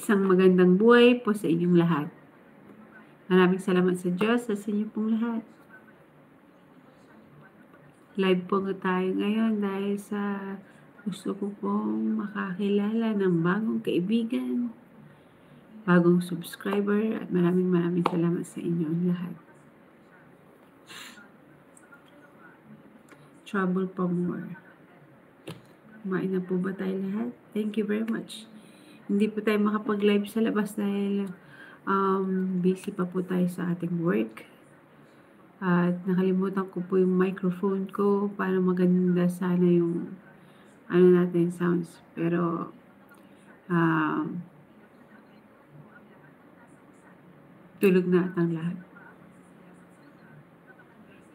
Isang magandang buhay po sa inyong lahat. Maraming salamat sa Diyos sa inyo pong lahat. Live po tayo ngayon dahil sa gusto ko pong makakilala ng bagong kaibigan, bagong subscriber, at maraming salamat sa inyong lahat. Trouble for more. Kumain na po ba tayo lahat? Thank you very much. Hindi po tayo makapag-live sa labas dahil busy pa po tayo sa ating work. At nakalimutan ko po yung microphone ko para maganda sana yung natin sounds. Pero tulog na atang lahat.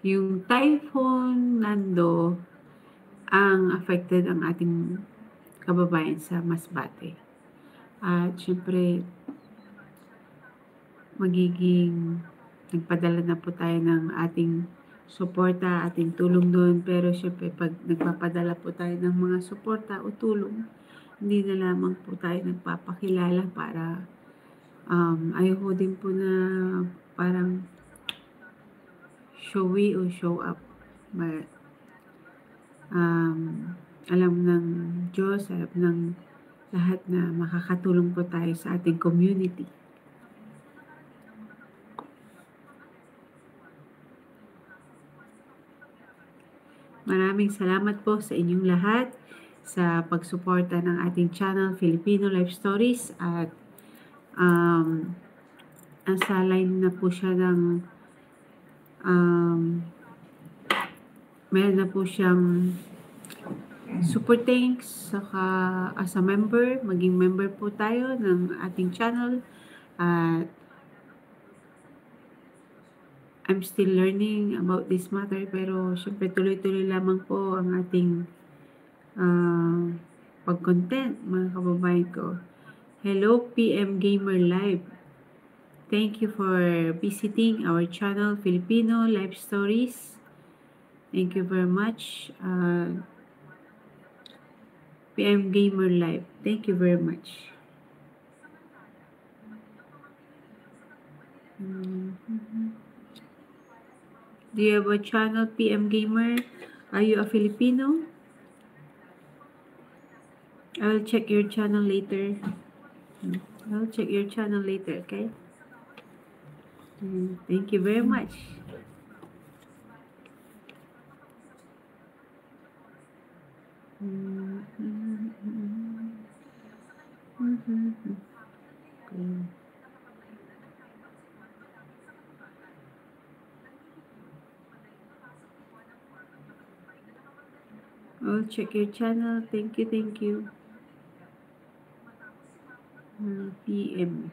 Yung Typhoon Nando ang affected ang ating kababayan sa Masbate. At syempre, nagpadala na po tayo ng ating suporta, ating tulong doon. Pero syempre, pag nagpapadala po tayo ng mga suporta o tulong, hindi na lamang po tayo nagpapakilala para ayoko din po na parang showy o show up. But alam ng Diyos, alam ng lahat na makakatulong po tayo sa ating community. Maraming salamat po sa inyong lahat sa pagsuporta ng ating channel Filipino Life Stories at nasa line na po siya ng meron na po siyang super thanks saka as a member, maging member po tayo ng ating channel at I'm still learning about this matter pero syempre tuloy-tuloy lamang po ang ating pag-content mga kababayan ko. Hello PM Gamer Live. Thank you for visiting our channel Filipino Life Stories. Thank you very much. PM Gamer Live. Thank you very much. Do you have a channel, PM Gamer? Are you a Filipino? I'll check your channel later. I'll check your channel later, okay? Thank you very much. I'll check your channel. Thank you, thank you. PM.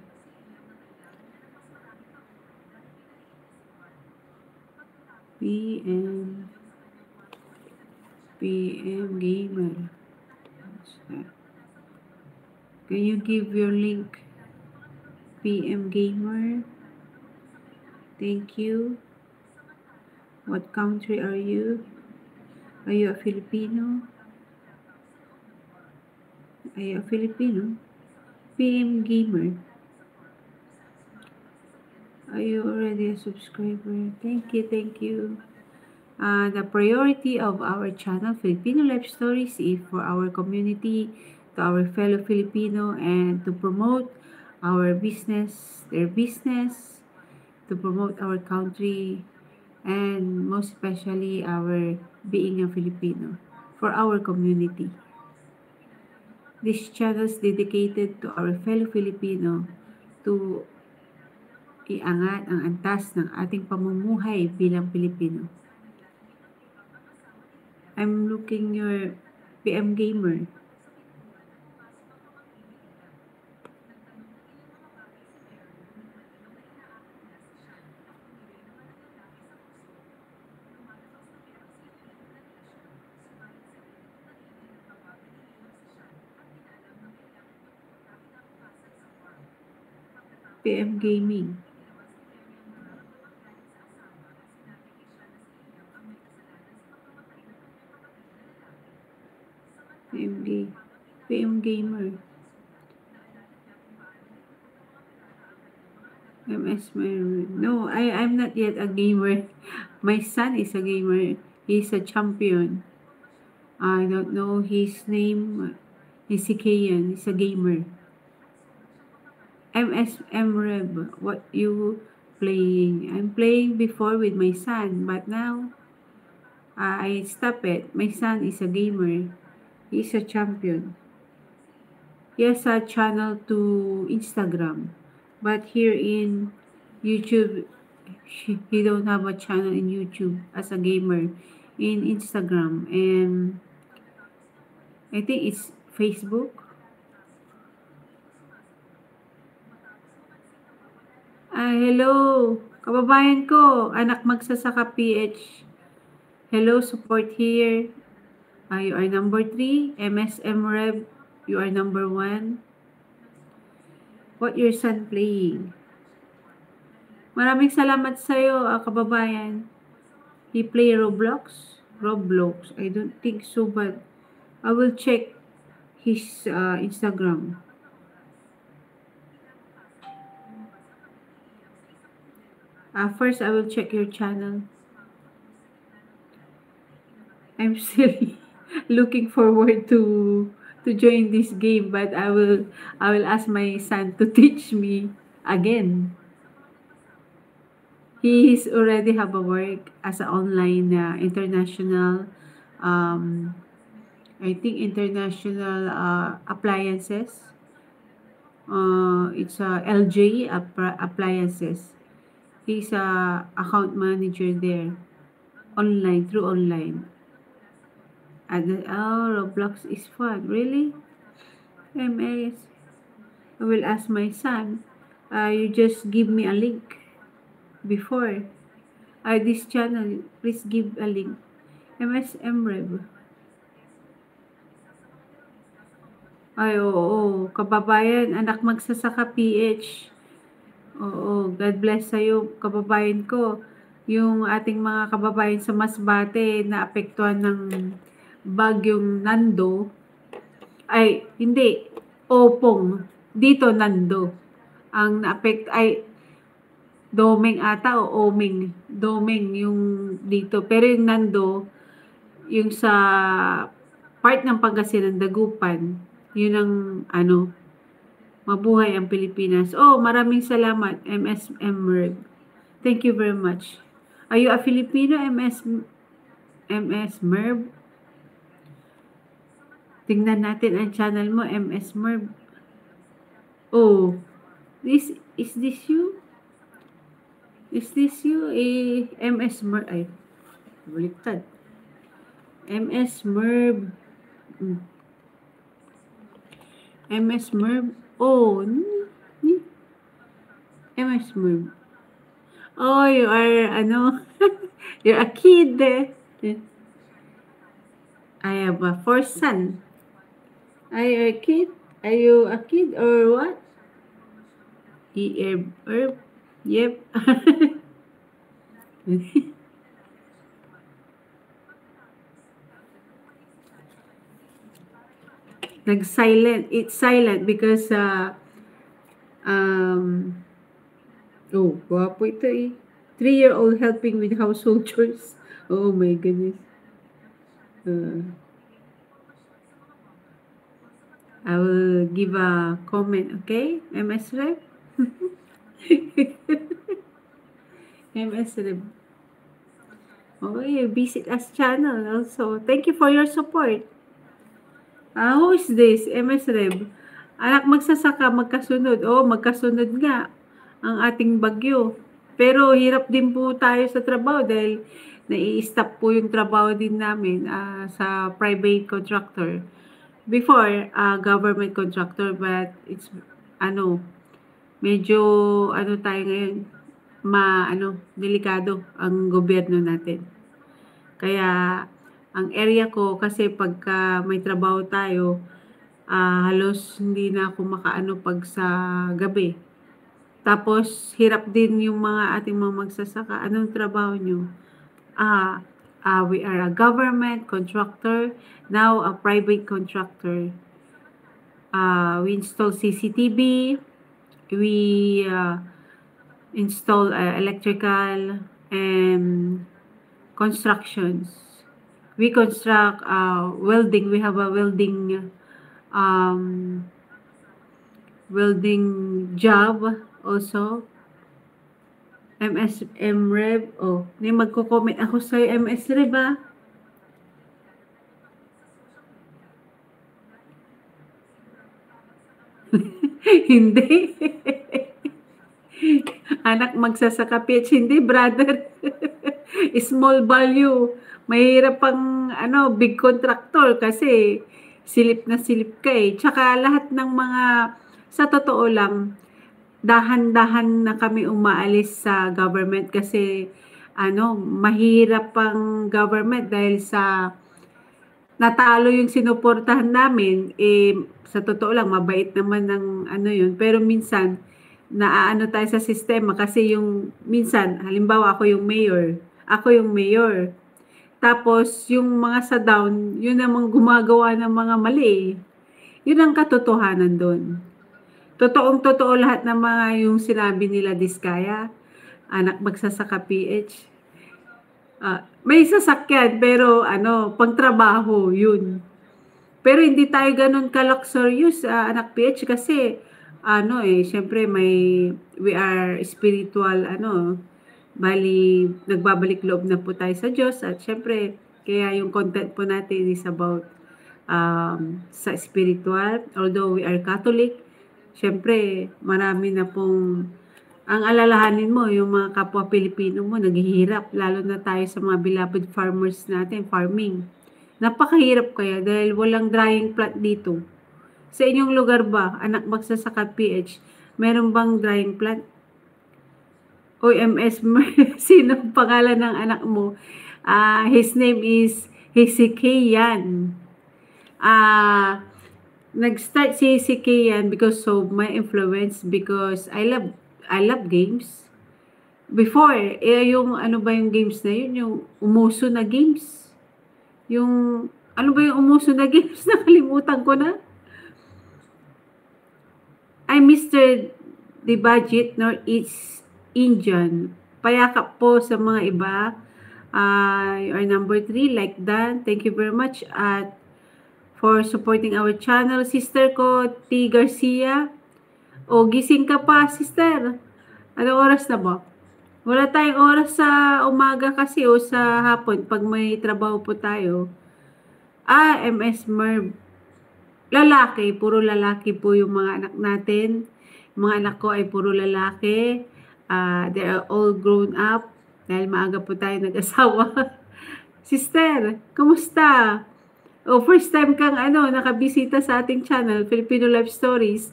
PM Gamer. Can you give your link? PM Gamer. Thank you. What country are you? Are you a Filipino? Are you a Filipino? PM Gamer. Are you already a subscriber? Thank you, thank you. The priority of our channel, Filipino Life Stories, is for our community, to our fellow Filipino, and to promote our business, their business, to promote our country, and most especially our being a Filipino, for our community. This channel is dedicated to our fellow Filipino to iangat ang antas ng ating pamumuhay bilang Pilipino. I'm looking your PM Gamer. PM Gaming. PM Gamer. MS Meron. No, I'm not yet a gamer. My son is a gamer. He's a champion. I don't know his name. He's Sikayan. He's a gamer. MSM Rev. What you playing? I'm playing before with my son, but now I stop it. My son is a gamer. He's a champion. He has a channel to Instagram. But here in YouTube, he don't have a channel in YouTube as a gamer in Instagram, and I think it's Facebook. Hello, kababayan ko, anak magsasaka PH. Hello, support here. You are number 3. MSM Rev, you are number 1. What your son playing? Maraming salamat sa'yo, kababayan. He play Roblox? Roblox. I don't think so, but I will check his Instagram. First, I will check your channel. I'm still looking forward to join this game, but I will ask my son to teach me again. He's already have a work as an online international, um, I think international appliances. It's LJ appliances. He's a account manager there online through online. And Roblox is fun. Really? MS. I will ask my son. You just give me a link before. This channel, please give a link. MSM Rev. Ay, oo. Kababayan, anak magsasaka PH. Oo, God bless sa'yo, kababayan ko. Yung ating mga kababayan sa Masbate na apektuhan ng bagyong Nando, ay hindi, Opong, dito Nando. Ang naapekt ay Domeng ata o Oming. Domeng yung dito. Pero yung Nando, yung sa part ng Pangasinan, Dagupan, yun ang ano, mabuhay ang Pilipinas. Oh, maraming salamat, MSM Merv. Thank you very much. Are you a Filipino, MS Merv? Tingnan natin ang channel mo, MS Merv. Oh, is this you? Is this you? MS Merv. Ay, baliktad. MS Merv. MS Merv. Oh, MS Merv. Oh, you are, you're a kid. I have a fourth son. Are you a kid? Are you a kid or what? Herb. Yep. Nag-silent. It's silent because, oh, guwapo ito eh. 3-year-old helping with household chores. Oh my goodness. I will give a comment, okay? MS Rep? MS Rep. Okay, visit us channel also. Thank you for your support. Who is this? MS Rep. Anak magsasaka, magkasunod. Oh, magkasunod nga ang ating bagyo. Pero hirap din po tayo sa trabaho dahil nai-stop po yung trabaho din namin sa private contractor. Before, government contractor, but it's, medyo, tayo ngayon, delikado ang gobyerno natin. Kaya, ang area ko, kasi pagka may trabaho tayo, halos hindi na ako makaano pag sa gabi. Tapos, hirap din yung mga ating mga magsasaka. Anong trabaho nyo? We are a government contractor, now a private contractor. We install CCTV, we install electrical and constructions. We construct welding. We have a um, welding job also. MSM Rev. Oh, may magko-comment ako sa MS Rev ah. Hindi. Anak magsasaka PH. Hindi, brother. Small value. Mahirap pang big contractor kasi silip na silip ka eh. Tsaka lahat ng mga, sa totoo lang, dahan-dahan na kami umaalis sa government kasi mahirap pang government dahil sa natalo yung sinuportahan namin, eh, sa totoo lang, mabait naman ng yun. Pero minsan, naaano tayo sa sistema kasi yung, minsan, halimbawa ako yung mayor. Ako yung mayor. Tapos, yung mga sa down, yun namang gumagawa ng mga mali eh. Yun ang katotohanan doon. Totoong-totoo lahat ng mga yung sinabi nila Diskaya, anak magsasaka PH. May sasakyan pero pangtrabaho yun. Pero hindi tayo ganun ka-luxurious, anak PH kasi syempre we are spiritual bali nagbabalik loob na po tayo sa Diyos at syempre kaya yung content po natin is about sa spiritual. Although we are Catholic, syempre marami na pong ang alalahanin mo, yung mga kapwa Pilipino mo, naghihirap, lalo na tayo sa mga beloved farmers natin, farming. Napakahirap kaya dahil walang drying plant dito. Sa inyong lugar ba, anak magsasaka PH, meron bang drying plant? OMS, sino ang pangalan ng anak mo? His name is Hezekiah. Nag-start si Hezekiah because of my influence because I love games. Before, yung ba yung games na yun? Yung umuso na games? Yung, ano ba yung umuso na games? Nakalimutan ko na. I'm Mr. The Budget Northeast Indian. Payakap po sa mga iba. You are number 3, like that. Thank you very much at for supporting our channel. Sister ko, T. Garcia. O, gising ka pa, sister. Anong oras na ba? Wala tayong oras sa umaga kasi o sa hapon pag may trabaho po tayo. MS Merv. Lalaki, puro lalaki po yung mga anak natin. Mga anak ko ay puro lalaki. They are all grown up dahil maaga po tayo nag-asawa. Sister, kumusta? First time kang nakabisita sa ating channel, Filipino Life Stories.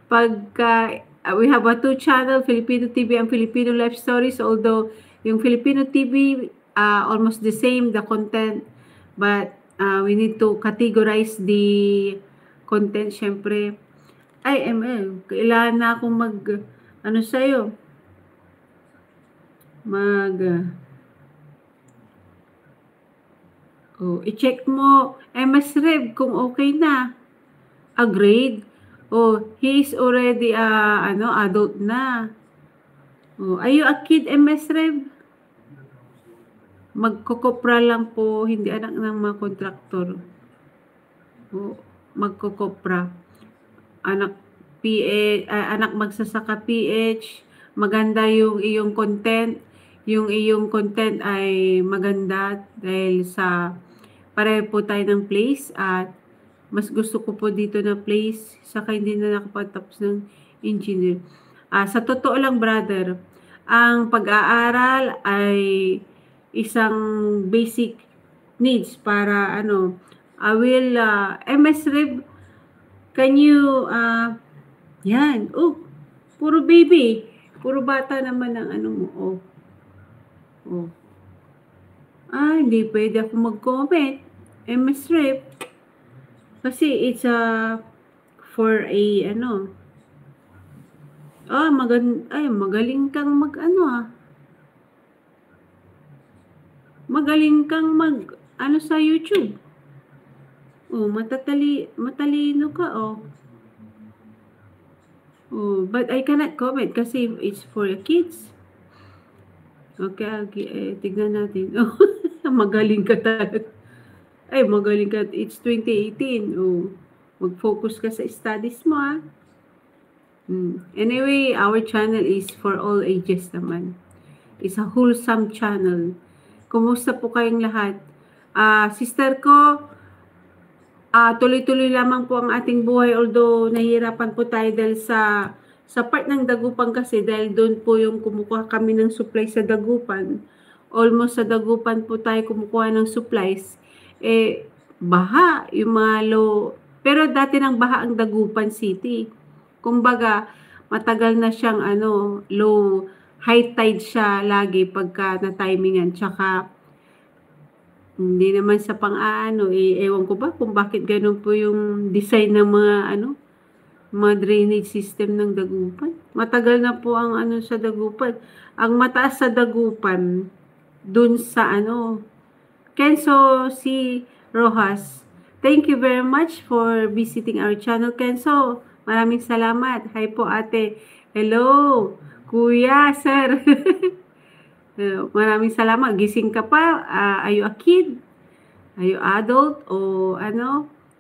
Pagka we have a 2 channel, Filipino TV and Filipino Life Stories. Although yung Filipino TV almost the same the content, but we need to categorize the content syempre. Ay, ML, kailangan na akong sa'yo? I-check mo, MS Rev, kung okay na. Grade? He is already, adult na. Are you a kid, MS Rev? Magkokopra lang po, hindi anak ng mga kontraktor. Magkokopra. Anak anak magsasaka PH, maganda yung iyong content. Yung iyong content ay maganda dahil sa pareho po tayo ng place at mas gusto ko po dito na place saka hindi na nakapatapos ng engineer. Sa totoo lang brother, ang pag-aaral ay isang basic needs para I will MS Rev, can you yan, puro baby, puro bata naman ang mo. Hindi pwede ako mag-comment, MS Rev, kasi it's for a magaling kang magaling kang sa YouTube. Matalino ka Oh, but I cannot comment kasi it's for kids. Okay, tignan natin. Oh, magaling ka talaga. Ay, magaling ka. It's 2018. Oh, mag-focus ka sa studies mo, ah. Anyway, our channel is for all ages naman. It's a wholesome channel. Kumusta po kayong lahat? Sister ko, tuloy-tuloy lamang po ang ating buhay, although nahihirapan po tayo dahil sa part ng Dagupan kasi, dahil doon po yung kumukuha kami ng supply sa Dagupan. Almost sa Dagupan po tayo kumukuha ng supplies. Baha, yung mga low. Pero dati nang baha ang Dagupan City. Kumbaga, matagal na siyang low, high tide siya lagi pagka na-timingan. Tsaka, hindi naman sa pang-aano, ewan ko ba kung bakit gano'n po yung design ng mga drainage system ng Dagupan. Matagal na po ang sa Dagupan. Ang mataas sa Dagupan, dun sa Kenzo si Rojas. Thank you very much for visiting our channel, Kenzo. Maraming salamat. Hi po, ate. Hello, kuya, sir. Maraming salamat. Gising ka pa? Are you a kid? Are you adult? O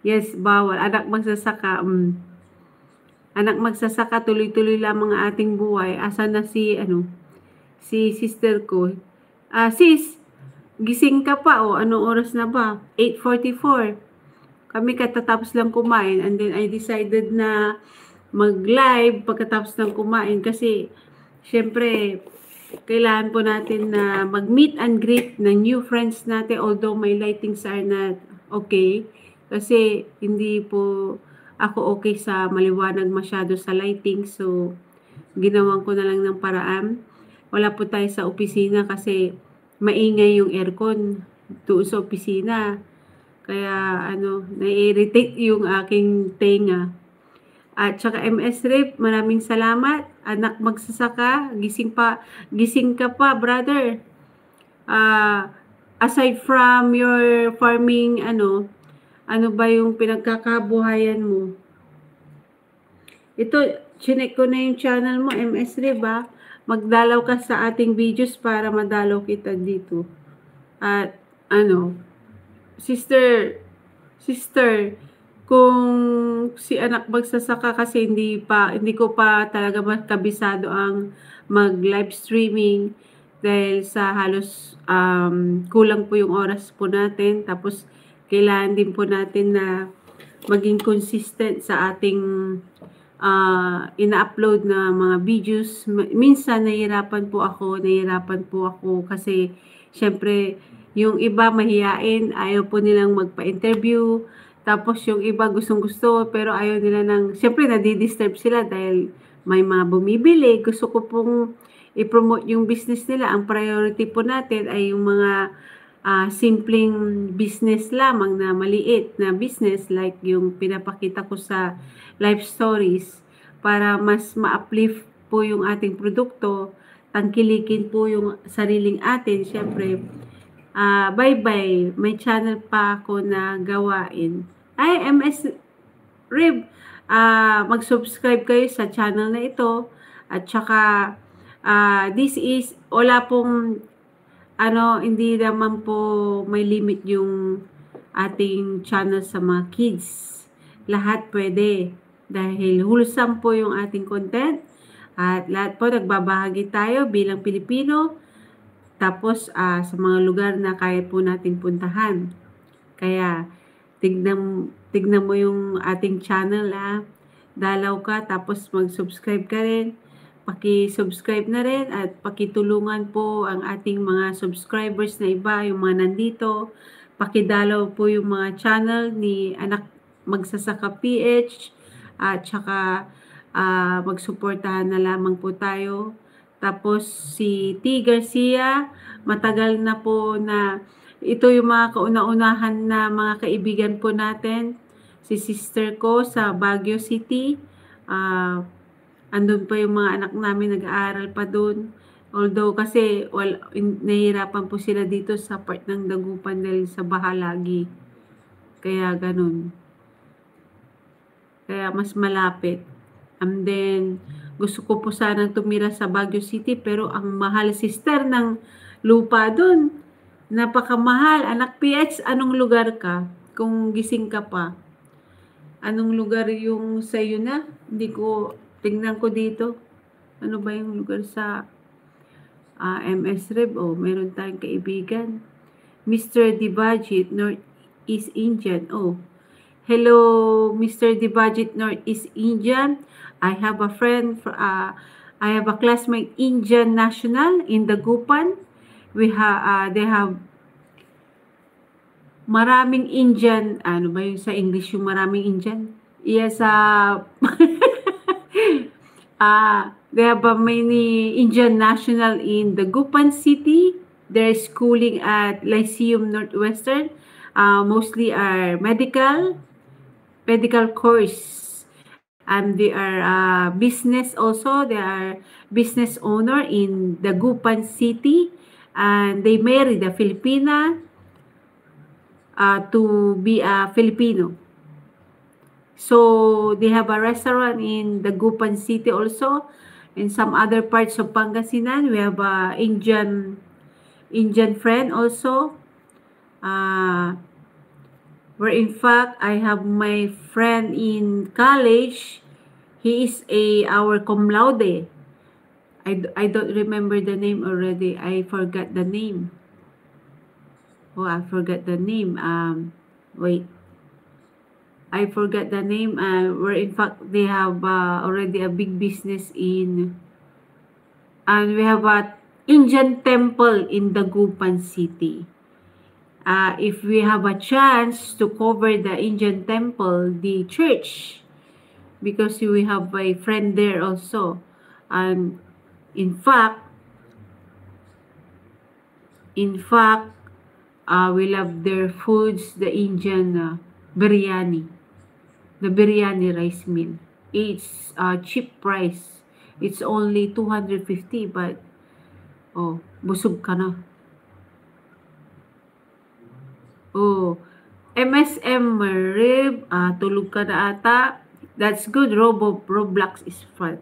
Yes, bawal. Anak magsasaka. Anak magsasaka, tuloy-tuloy lamang ang ating buhay. Asan na si sister ko? Sis, gising ka pa o anong oras na ba? 8:44. Kami katatapos lang kumain and then I decided na mag-live pagkatapos ng kumain kasi syempre kailangan po natin na mag-meet and greet ng new friends natin, although my lightings are not okay kasi hindi po ako okay sa maliwanag masyado sa lighting, so ginawan ko na lang ng paraan. Wala po tayo sa opisina kasi maingay yung aircon doon sa opisina, kaya nai-irritate yung aking tenga. At saka MS Rip, maraming salamat. Anak magsasaka, gising ka pa, brother. Aside from your farming, ano ba yung pinagkakabuhayan mo? Ito, chinek ko na yung channel mo, MS Rip, ha? Magdalaw ka sa ating videos para madalaw kita dito. At sister, kung si anak magsasaka kasi hindi ko pa talaga makabisado ang mag-live streaming dahil sa halos kulang po yung oras po natin, tapos kailangan din po natin na maging consistent sa ating ina-upload na mga videos. Minsan nahihirapan po ako kasi syempre yung iba mahiyain, ayaw po nilang magpa-interview. Tapos yung iba gustong-gusto pero ayaw nila siyempre nadi-disturb sila dahil may mga bumibili. Gusto ko pong i-promote yung business nila. Ang priority po natin ay yung mga simpleng business lamang na maliit na business like yung pinapakita ko sa live stories para mas ma-uplift po yung ating produkto, tangkilikin po yung sariling atin. Siyempre, bye-bye. May channel pa ako na gawain. Ay, MS Rib, mag-subscribe kayo sa channel na ito. At saka, this is, wala pong, hindi naman po may limit yung ating channel sa mga kids. Lahat pwede. Dahil wholesome po yung ating content. At lahat po nagbabahagi tayo bilang Pilipino. Tapos, sa mga lugar na kaya po natin puntahan. Kaya, tignan mo yung ating channel, Dalaw ka, tapos mag-subscribe ka rin. Paki-subscribe na rin at pakitulungan po ang ating mga subscribers na iba, yung mga nandito. Pakidalaw po yung mga channel ni Anak Magsasaka PH at saka magsuportahan na lamang po tayo. Tapos si T. Garcia, matagal na po na ito yung mga kauna-unahan na mga kaibigan po natin. Si sister ko sa Baguio City, andun pa yung mga anak namin, nag-aaral pa dun. Although kasi nahihirapan po sila dito sa part ng Dagupan dahil sa baha lagi. Kaya ganun. Kaya mas malapit. And then, gusto ko po sanang tumira sa Baguio City pero ang mahal sister ng lupa dun. Napakamahal. Anak PH, anong lugar ka? Kung gising ka pa. Anong lugar yung sa'yo na? Hindi ko, tingnan ko dito. Ano ba yung lugar sa MS Rev? Oh, meron tayong kaibigan. Mr. Dibajit, Northeast Indian. Oh, hello, Mr. Dibajit, Northeast Indian. I have a friend, I have a classmate, Indian national in Dagupan. They have maraming Indian, ano ba yung sa English yung maraming Indian? Yes, they have many Indian national in Dagupan City. They're schooling at Lyceum Northwestern. Mostly are medical course. And they are business also. They are business owner in Dagupan City. And they married a Filipina to be a Filipino. So they have a restaurant in Dagupan City also. In some other parts of Pangasinan, we have a Indian friend also. Where in fact I have my friend in college. He is our cum laude. I don't remember the name already. I forgot the name. Oh, I forgot the name. Wait. I forgot the name. Where in fact they have already a big business and we have a Indian temple in Dagupan City. If we have a chance to cover the Indian temple, the church, because we have a friend there also. And in fact, we love their foods, the Indian biryani, the biryani rice meal. It's cheap price. It's only 250, but oh, busog ka na. Oh, MSM Rib, tulog ka na ata. That's good. Roblox is fun.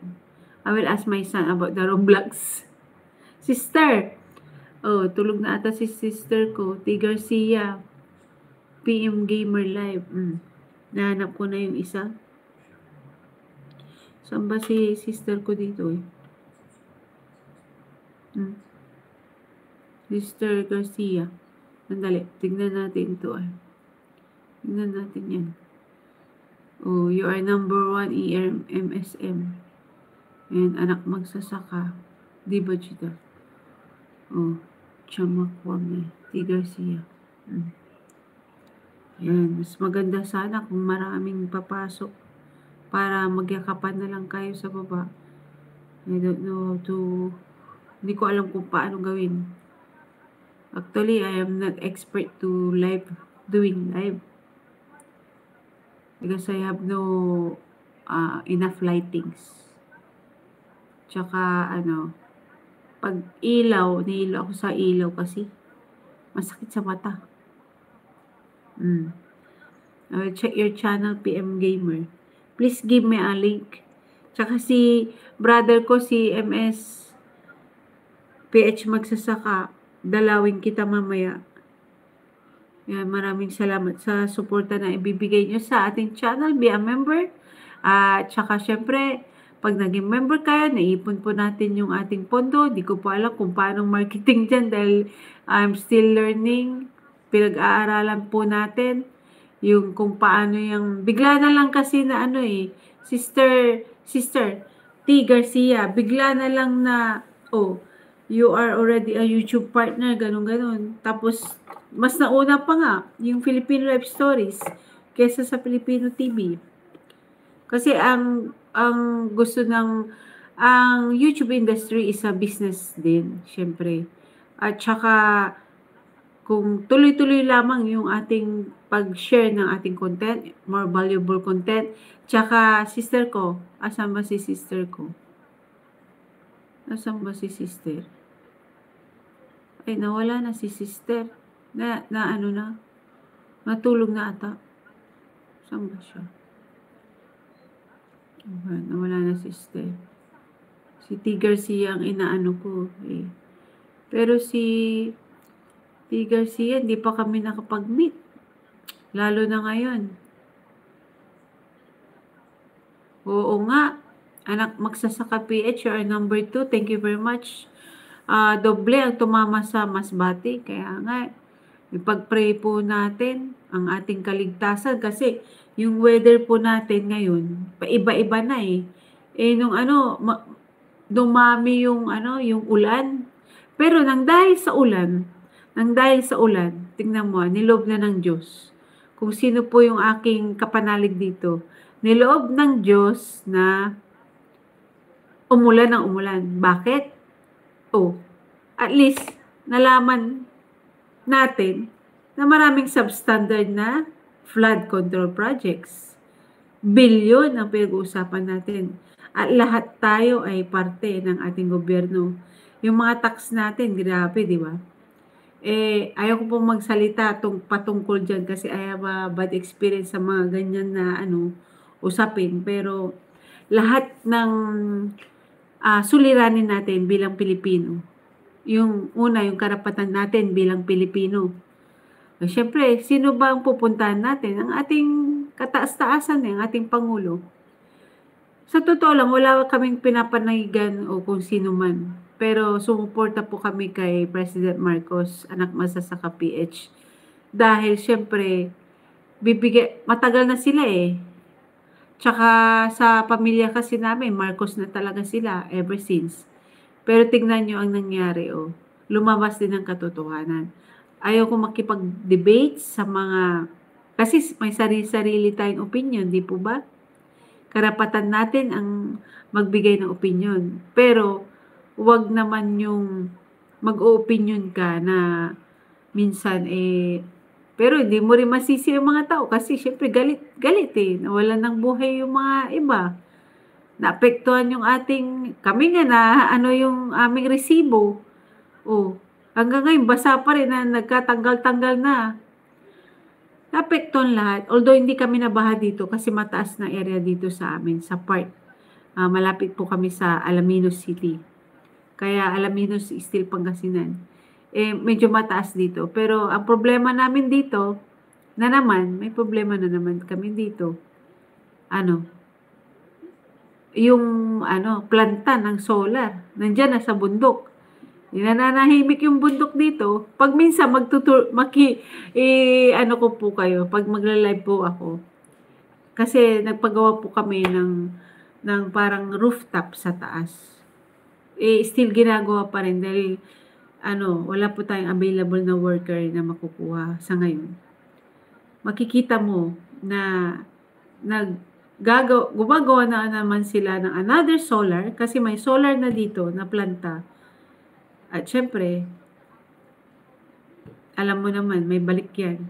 I will ask my son about the Roblox. Sister, oh, tulog na ata si sister ko. T. Garcia, PM Gamer Live. Nahanap ko na yung isa. Saan ba si sister ko dito eh? Sister Garcia. Sandali, tignan natin ito eh. Tignan natin yan. Oh, you are number 1 MSM. And anak magsasaka. Di ba dito? Oh, Chamakwame. T. Garcia. Yan, mas maganda sana kung maraming papasok para magyakapan na lang kayo sa baba. I don't know hindi ko alam kung paano gawin. Actually, I am not expert to doing live. Because I have no enough lightings. Tsaka, pag nihilo ako sa ilaw kasi, masakit sa mata. I will check your channel, PM Gamer. Please give me a link. Tsaka si brother ko, si MS PH Magsasaka, dalawin kita mamaya. Yan, maraming salamat sa suporta na ibibigay nyo sa ating channel. Be a member. Tsaka syempre, pag naging member kayo, naipon po natin yung ating pondo. Di ko po alam kung paano marketing dyan dahil I'm still learning. Pinag-aaralan po natin yung kung paano yung bigla na lang kasi na Sister T. Garcia, bigla na lang na, you are already a YouTube partner, ganun. Tapos, mas nauna pa nga, yung Filipino Life Stories, kesa sa Filipino TV. Kasi ang gusto ang YouTube industry is a business din, syempre. At saka, kung tuloy-tuloy lamang yung ating pag-share ng ating content, more valuable content. Tsaka, sister ko, asan ba si sister ko? Asan ba si sister? Ay, nawala na si sister. Natulog na ata. Saan ba siya? Nawala na si Steph. Si T. Garcia ang inaano ko eh. Pero si T. Garcia, hindi pa kami nakapag-meet. Lalo na ngayon. Oo nga. Anak Magsasaka PH, you are number 2. Thank you very much. Doble ang tumama sa Masbate. Kaya nga, ipag-pray po natin ang ating kaligtasan kasi yung weather po natin ngayon, paiba-iba na eh. Nung dumami yung yung ulan. Pero nang dahil sa ulan, tingnan mo, niloob na ng Diyos. Kung sino po yung aking kapanalig dito, niloob ng Diyos na umulan ng umulan. Bakit? At least nalaman natin na maraming substandard na flood control projects. Bilyon ang pinag-uusapan natin. At lahat tayo ay parte ng ating gobyerno. Yung mga tax natin, grabe, di ba? Ayaw ko pong magsalita patungkol dyan kasi I have a bad experience sa mga ganyan na usapin. Pero lahat ng suliranin natin bilang Pilipino. Yung una, yung karapatan natin bilang Pilipino. Siyempre, sino ba ang pupuntahan natin? Ang ating kataas-taasan, ang ating Pangulo. Sa totoo lang, wala kaming pinapanahigan o kung sino man. Pero sumuporta po kami kay President Marcos, Anak Magsasaka PH. Dahil siyempre, matagal na sila eh. Tsaka sa pamilya kasi namin, Marcos na talaga sila ever since. Pero tignan nyo ang nangyari, lumabas din ang katotohanan. Ayaw ko makipag-debate sa mga, kasi may sarili-sarili tayong opinion, di po ba? Karapatan natin ang magbigay ng opinion. Pero, wag naman yung mag-o-opinion ka na minsan pero hindi mo rin masisi yung mga tao kasi syempre galit eh. Nawalan ng buhay yung mga iba. Naapektuhan yung kami nga na yung aming resibo. Hanggang ngayon basa pa rin na nagkatanggal-tanggal na. Naapektuhan lahat. Although hindi kami nabaha dito kasi mataas na area dito sa amin, sa part. Malapit po kami sa Alaminos City. Kaya Alaminos Steel Pangasinan. Medyo mataas dito. Pero ang problema namin dito, may problema na naman kami dito. Yung planta ng solar. Nandiyan na sa bundok. Nananahimik yung bundok dito. Pag minsan ko po kayo, pag magla-live po ako. Kasi nagpagawa po kami ng parang rooftop sa taas. Still ginagawa pa rin dahil wala po tayong available na worker na makukuha sa ngayon. Makikita mo na gumagawa na naman sila ng another solar kasi may solar na dito na planta. At syempre, alam mo naman, may balik yan.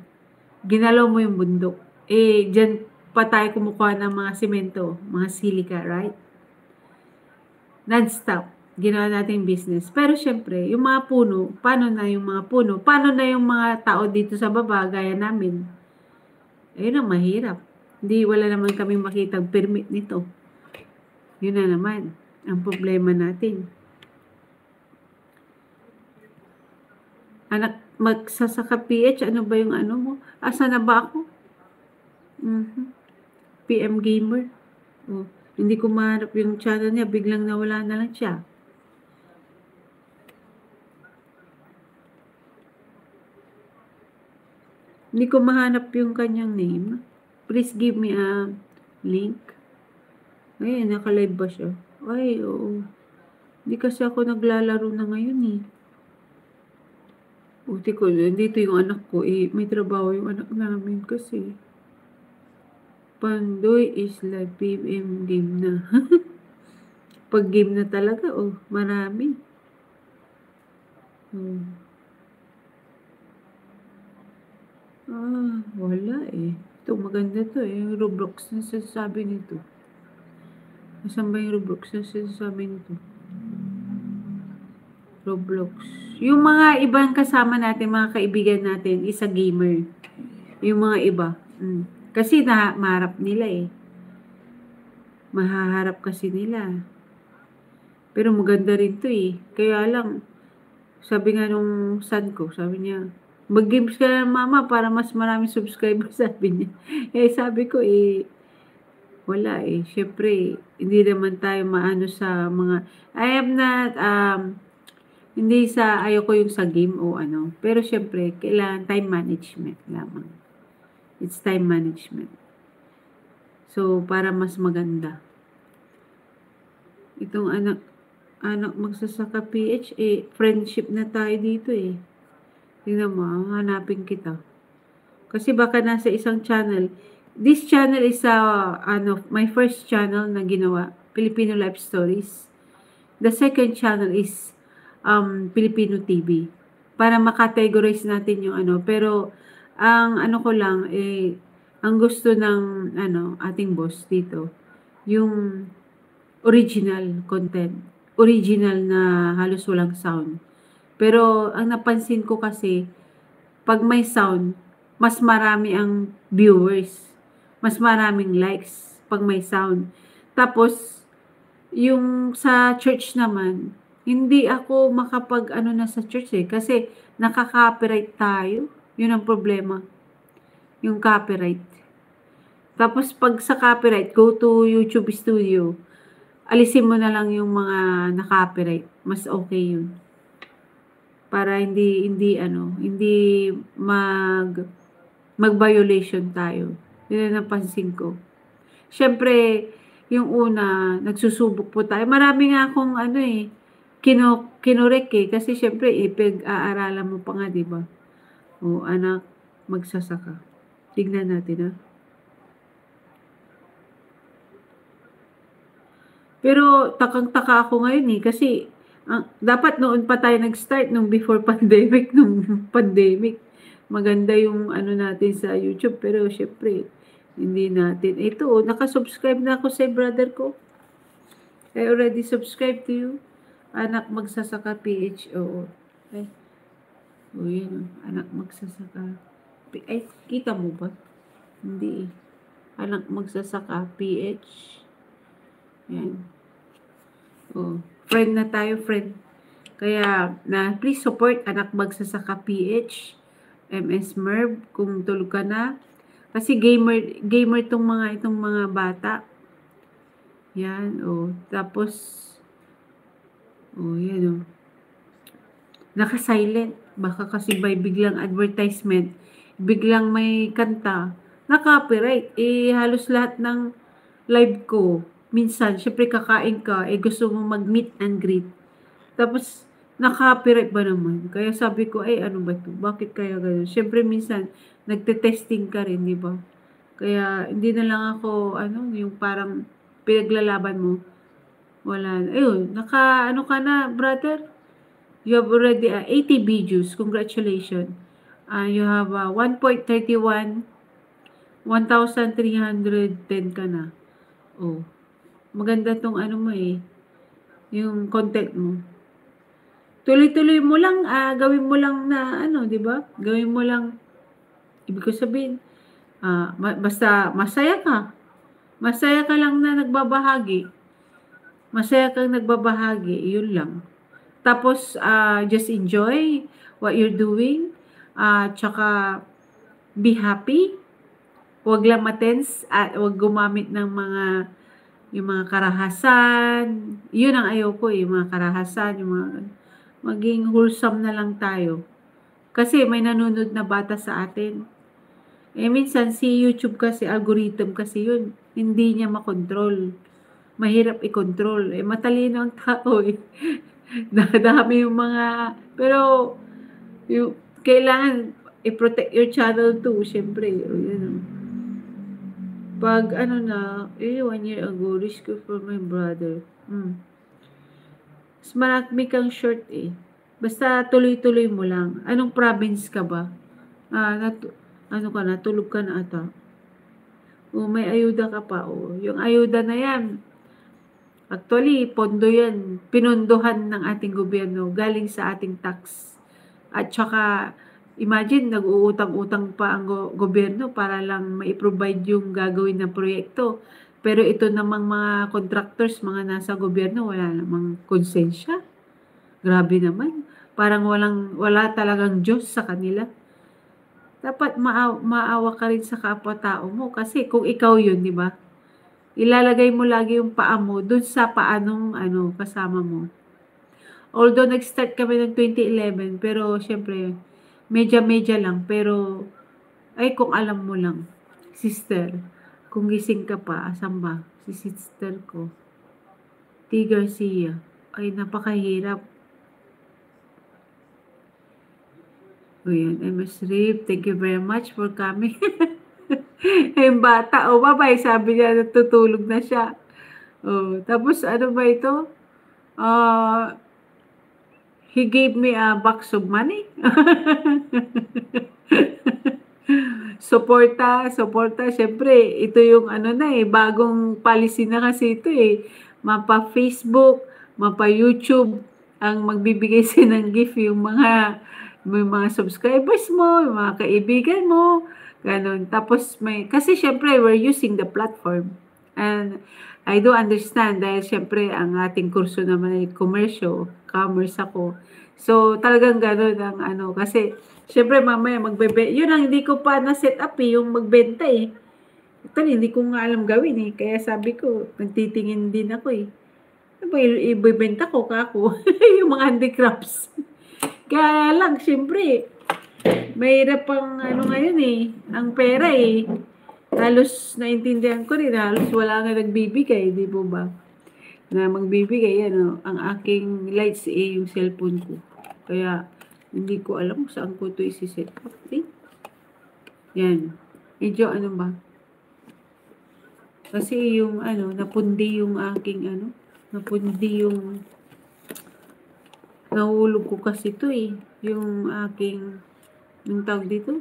Ginalaw mo yung bundok. Dyan pa tayo kumukuha ng mga simento, mga silica, right? Non-stop. Ginawa natin business. Pero syempre, yung mga puno, paano na yung mga puno? Paano na yung mga tao dito sa baba, gaya namin? Ayun ang mahirap. Wala naman kaming makitang permit nito. Yun na naman, ang problema natin. Anak Magsasaka PH, ano ba yung mo? Asa na ba ako? PM Gamer. Hindi ko mahanap yung channel niya, biglang nawala na lang siya. Hindi ko mahanap yung kanyang name. Please give me a link. Ayun, naka-live ba siya? Ay, oo. Hindi kasi ako naglalaro na ngayon eh. Buti ko, dito yung anak ko may trabaho yung anak namin kasi. Pandoy is like PM game na. Pag game na talaga, marami. Wala eh. Ito, maganda to yung Roblox na sasabi nito. Nasaan ba yung Roblox na sasabi nito? Roblox. Yung mga ibang kasama natin, mga kaibigan natin, isa gamer. Yung mga iba. Kasi maharap nila eh. mahaharap kasi nila. Pero maganda rin 'to, eh. Kaya lang, sabi nga nung son ko, sabi niya, "Mag-games ka na mama para mas maraming subscriber," sabi niya. Eh, sabi ko, eh, wala, eh. Siyempre hindi naman tayo maano sa mga I am not, hindi sa ayoko yung sa game o ano, pero siyempre kailangan time management lamang. It's time management. So, para mas maganda. Itong anak anak magsasaka PH, eh, friendship na tayo dito, eh. Tingnan mo, hahanapin kita. Kasi baka nasa isang channel. This channel is, my first channel na ginawa, Filipino Life Stories. The second channel is, Filipino TV. Para makategorize natin yung ano, pero ang ano ko lang, eh, ang gusto ng ano, ating boss dito, yung original content. Original na halos walang sound. Pero ang napansin ko kasi, 'pag may sound, mas marami ang viewers, mas maraming likes 'pag may sound. Tapos yung sa church naman, hindi ako makapag-ano na sa church, eh, kasi naka-copyright tayo, yun ang problema, yung copyright. Tapos 'pag sa copyright, go to YouTube Studio, alisin mo na lang yung mga na-copyright, mas okay yun. Para hindi hindi ano, hindi mag-violation tayo. Yun ang napansin ko. Siyempre, yung una, nagsusubok po tayo. Marami nga akong ano, eh, kinorek, eh, kasi siyempre ipag-aaralan mo pa nga, 'di ba? O anak, magsasaka. Tignan natin, ah. Pero takang-taka ako ngayon, eh, kasi dapat noon pa tayo nag-start nung before pandemic, nung pandemic. Maganda yung ano natin sa YouTube, pero siyempre hindi natin. Ito, oh, naka-subscribe na ako sa brother ko. I already subscribed to you. Anak magsasaka PH. Oo. Ay, oh, yan, oh. Anak magsasaka. Ay, kita mo ba? Hindi, eh. Anak magsasaka PH. Yan. Oh, friend na tayo, friend. Kaya please support Anak Magsasaka PH, MS Merv, kung tulog ka na. Kasi gamer itong mga bata. Yan, oh. Tapos, oh, yan, oh. Naka-silent. Baka kasi by biglang advertisement, biglang may kanta, na-copyright. Eh, halos lahat ng live ko, minsan, syempre kakain ka, eh gusto mo mag-meet and greet. Tapos, na-copyright ba naman? Kaya sabi ko, ay ano ba to? Bakit kaya gano'n? Syempre minsan, nagte-testing ka rin, di ba? Kaya, hindi na lang ako, ano, yung parang pinaglalaban mo. Wala. Ayun, ano ka na, brother? You have already 80 videos. Congratulations. You have 1.31, 1,310 ka na. Oh, maganda tong ano mo, eh, yung content mo. Tuloy-tuloy mo lang, gawin mo lang na ano, 'di ba? Gawin mo lang, ibig ko sabihin, basta masaya ka. Masaya ka lang na nagbabahagi. Masaya kang nagbabahagi, yun lang. Tapos, just enjoy what you're doing. Tsaka, be happy. Huwag lang matense at huwag gumamit ng yung mga karahasan. Yun ang ayoko, eh, mga karahasan, yung mga maging wholesome na lang tayo. Kasi may nanonood na bata sa atin. Eh, minsan si YouTube kasi, algorithm kasi yun, hindi niya makontrol. Mahirap i-control. Eh, matalino ang tao, eh. Dadami yung mga, pero, yung, kailangan i-protect your channel too, syempre. O, yun, o. Pag, ano na, 1 year ago, rescue for my brother. Mas marami kang short, eh. Basta tuloy-tuloy mo lang. Anong province ka ba? Ano ka na, tulog ka na ata. O, may ayuda ka pa. O, yung ayuda na yan, actually, pondo yan. Pinondohan ng ating gobyerno. Galing sa ating tax. At saka, imagine, nag-uutang-utang pa ang gobyerno para lang ma-provide yung gagawin na proyekto. Pero ito namang mga contractors, mga nasa gobyerno, wala namang konsensya. Grabe naman. Parang wala talagang Diyos sa kanila. Dapat maawa ka rin sa kapwa-tao mo kasi kung ikaw yun, di ba? Ilalagay mo lagi yung paa mo dun sa paa nung kasama mo. Although nag-start kami ng 2011, pero syempre, medya-medya lang. Pero, ay kung alam mo lang, sister, kung gising ka pa, asan ba? Si sister ko, T. Garcia, ay napakahirap. O yan, MS Rip, thank you very much for coming. Yung bata, babay, sabi niya, natutulog na siya. Tapos ano ba ito? Ah, he gave me a box of money. Suporta. Siyempre, ito yung bagong policy na kasi ito eh. Mapa Facebook, mapa YouTube, ang magbibigay sila ng gift yung mga subscribers mo, yung mga kaibigan mo, ganun. Tapos kasi siyempre, we're using the platform. And I do understand dahil siyempre ang ating kurso naman ay commerce ako. So talagang gano'n ang kasi siyempre mamaya yun ang hindi ko pa na-set up yung magbenta eh. Actually, hindi ko nga alam gawin eh. Kaya sabi ko, nagtitingin din ako eh. Ano ba ibebenta ko kako? Yung mga handicrafts. Kaya lang, siyempre, mahirap pang ngayon eh. Ang pera eh. Halos naintindihan ko rin, halos wala nga nagbibigay, di po ba? Na magbibigay, ang aking lights eh, yung cellphone ko. Kaya, hindi ko alam kung saan ko ito isi-set up. Okay? Yan. Medyo ba? Kasi yung napundi yung aking napundi yung nahulog ko kasi ito eh. Yung aking, yung tawag dito?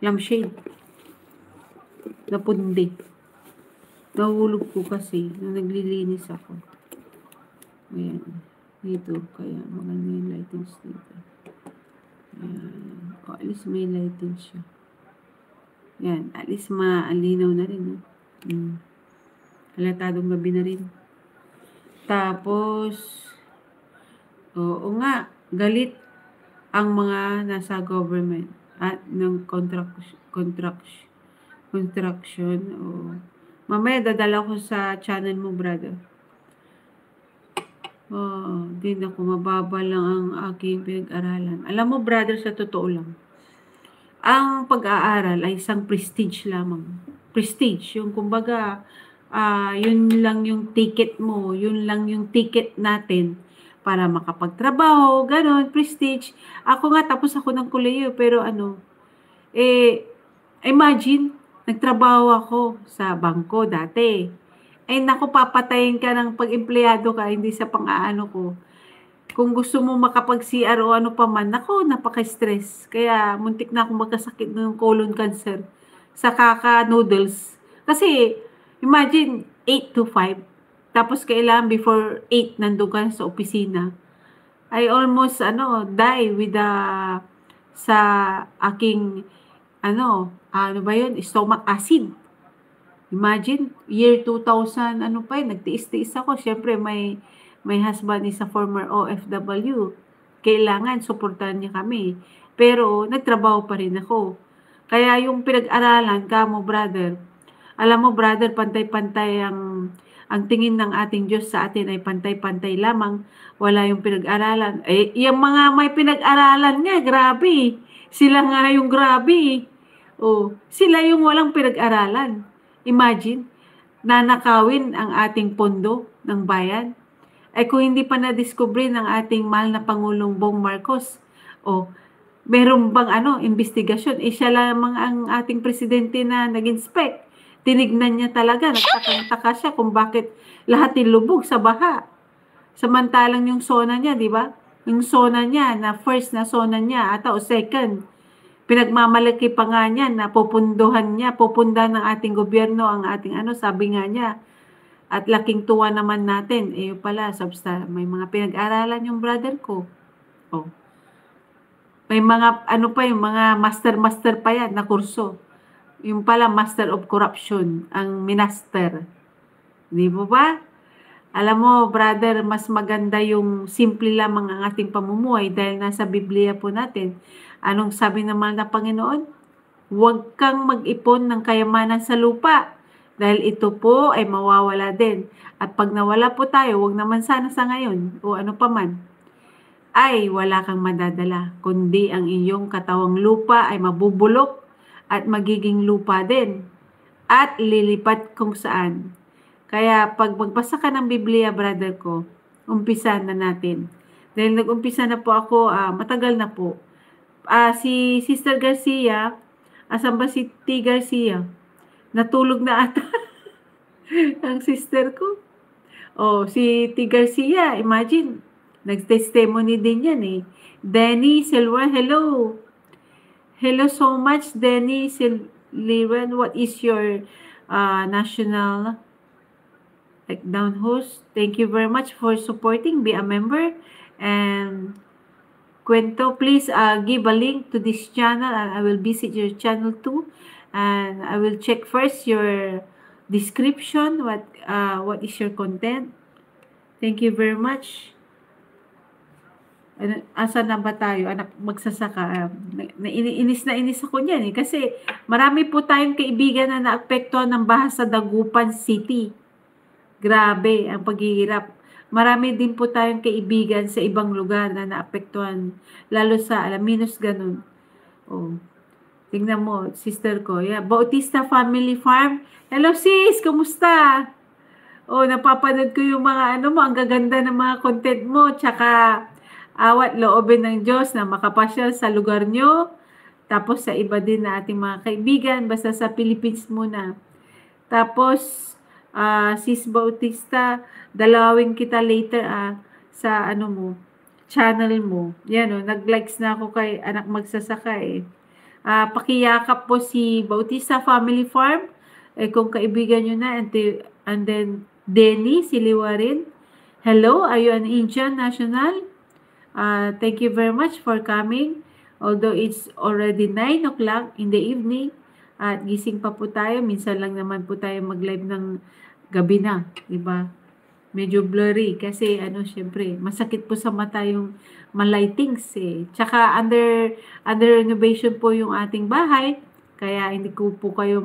Lampshade. Napundi. Nahulog ko kasi nung naglilinis ako. Ayan. Dito. Kaya maganda yung lightings dito. Ayan. At least may lighting siya. Yan. At least maalinaw na rin. Halatadong gabi na rin. Tapos, oo nga, galit ang mga nasa government at ng construction. Mamaya dadala ko sa channel mo, brother. Din ako, mababa lang ang aking pinag-aralan. Alam mo, brother, sa totoo lang, ang pag-aaral ay isang prestige lamang. Prestige, yung kumbaga, yun lang yung ticket mo, yun lang yung ticket natin para makapagtrabaho, ganon, prestige. Ako nga, tapos ako ng kolehiyo, pero imagine, nagtrabaho ako sa bangko dati. Naku, papatayin ka ng pag-empleyado ka, hindi sa pang-aano ko. Kung gusto mo makapag-CR o ano pa man, naku, napaka-stress. Kaya muntik na akong magkasakit ng colon cancer sa kaka-noodles. Kasi, imagine, 8 to 5. Tapos kailangan before 8 nandun ka sa opisina. I almost, die with sa aking, ano ba yun, stomach acid. Imagine, year 2000, nagtiis-tiis ako. Siyempre, may husband is a former OFW. Kailangan, suportahan niya kami. Pero, nagtrabaho pa rin ako. Kaya yung pinag-aralan ka mo, brother, alam mo, brother, pantay-pantay ang tingin ng ating Diyos sa atin ay pantay-pantay lamang. Wala yung pinag-aralan. Yung mga may pinag-aralan nga, grabe. Sila nga yung grabe. Sila yung walang pinag-aralan. Imagine, nanakawin ang ating pondo ng bayan. Kung hindi pa na-discover ng ating mahal na Pangulong Bong Marcos, meron bang investigasyon? Siya lamang ang ating presidente na nag-inspect. Tinignan niya talaga, nagtakang-taka siya kung bakit lahat nilubog sa baha. Samantalang yung zona niya, di ba? Yung zona niya, na first na zona niya, o second, pinagmamalaki pa nga niya na pupundahan ng ating gobyerno ang ating sabi nga niya. At laking tuwa naman natin, pala, may mga pinag-aralan yung brother ko. May mga, yung mga master pa yan na kurso. yung pala master of corruption, ang minaster. Di ba ba? Alam mo, brother, mas maganda yung simple lamang ang ating pamumuhay dahil nasa Biblia po natin. Anong sabi naman ng Panginoon? Huwag kang mag-ipon ng kayamanan sa lupa dahil ito po ay mawawala din. At pag nawala po tayo, huwag naman sana sa ngayon o ano paman, ay wala kang madadala, kundi ang iyong katawang lupa ay mabubulok at magiging lupa din at lilipat kung saan. Kaya pag magbasa ka ng Biblia, brother ko, umpisa na natin. Dahil nag-umpisa na po ako, matagal na po. Si Sister Garcia, asan ba si T. Garcia? Natulog na ata ang sister ko. Si T. Garcia, imagine, nag-testimony din yan eh. Denny Silva, hello. Hello so much, Denny Silva. What is your national down host? Thank you very much for supporting. Be a member. And Kwento, please give a link to this channel and I will visit your channel too. And I will check first your description, what is your content. Thank you very much. Asa na ba tayo, anak magsasaka? Inis na inis ako niyan eh. Kasi marami po tayong kaibigan na naapektuhan ng baha sa Dagupan City. Grabe ang paghihirap. Marami din po tayong kaibigan sa ibang lugar na naapektuhan. Lalo sa Alaminos, ganun. Tingnan mo, sister ko. Yeah, Bautista Family Farm. Hello sis, kumusta? Napapanood ko yung mga mo, ang gaganda ng mga content mo. Tsaka, awat loobin ng Diyos na makapasyal sa lugar nyo. Tapos sa iba din na ating mga kaibigan, basta sa Philippines muna. Tapos, sis Bautista, dalawin kita later sa channel mo. Yan nag-likes na ako kay anak magsasaka eh. Pakiyakap po si Bautista Family Farm. Kung kaibigan nyo na, and then Denny Siliwa rin. Hello, are you an Indian national? Thank you very much for coming. Although it's already 9 o'clock in the evening, at gising pa po tayo. Minsan lang naman po tayo mag-live ng gabi na, diba? Medyo blurry kasi syempre, masakit po sa mata yung malightings eh. Tsaka under renovation po yung ating bahay, kaya hindi ko po kayo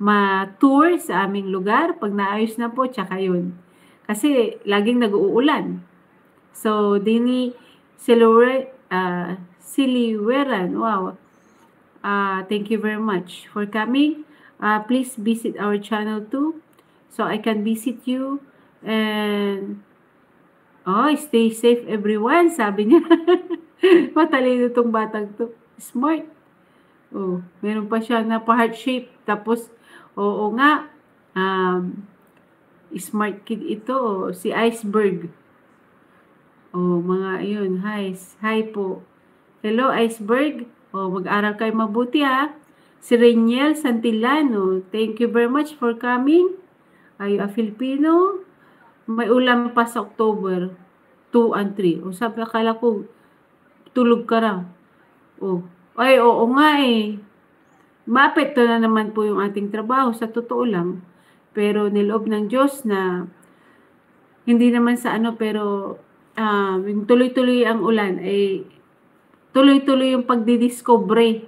ma-tour sa aming lugar. Pag naayos na po, tsaka yun. Kasi laging nag-uulan. So, Dini Siliweran, wow. Thank you very much for coming. Please visit our channel too, so I can visit you. And stay safe everyone, sabi niya. Matalino tong batang to. Smart. Meron pa siya na pa-heart shape. Tapos, nga, smart kid ito. Si Iceberg. Mga yun. Hi po. Hello, Iceberg. Mag-aral kayo mabuti ha. Si Reniel Santillano, thank you very much for coming. Are you a Filipino? May ulam pa sa October 2 and 3. Sabi, akala ko, tulog ka na. Oo nga eh. Maapekto na naman po yung ating trabaho, sa totoo lang. Pero niloob ng Diyos na, hindi naman sa pero, yung tuloy-tuloy ang ulan, ay tuloy-tuloy yung pagdidiscovery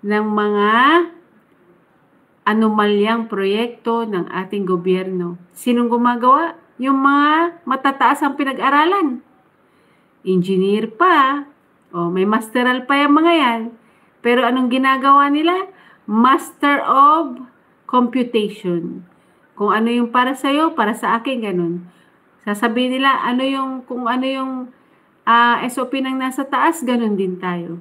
ng mga anomalyang proyekto ng ating gobyerno. Sinong gumagawa? Yung mga matataas ang pinag-aralan. Engineer pa. May masteral pa yung mga yan. Pero anong ginagawa nila? Master of Computation. Kung ano yung para sa'yo, para sa akin, ganun. Sasabihin nila, kung ano yung SOP ng nasa taas, ganun din tayo.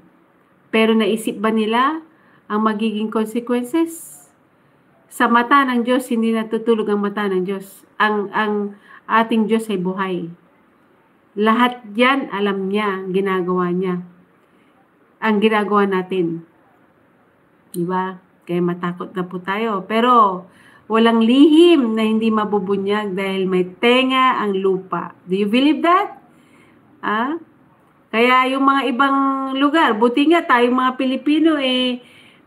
Pero naisip ba nila ang magiging consequences? Sa mata ng Diyos, hindi natutulog ang mata ng Diyos. Ang ating Diyos ay buhay. Lahat yan, alam niya, ginagawa niya. Ang ginagawa natin. Diba? Kaya matakot na po tayo. Pero, walang lihim na hindi mabubunyag dahil may tenga ang lupa. Do you believe that? Kaya yung mga ibang lugar, buti nga tayong mga Pilipino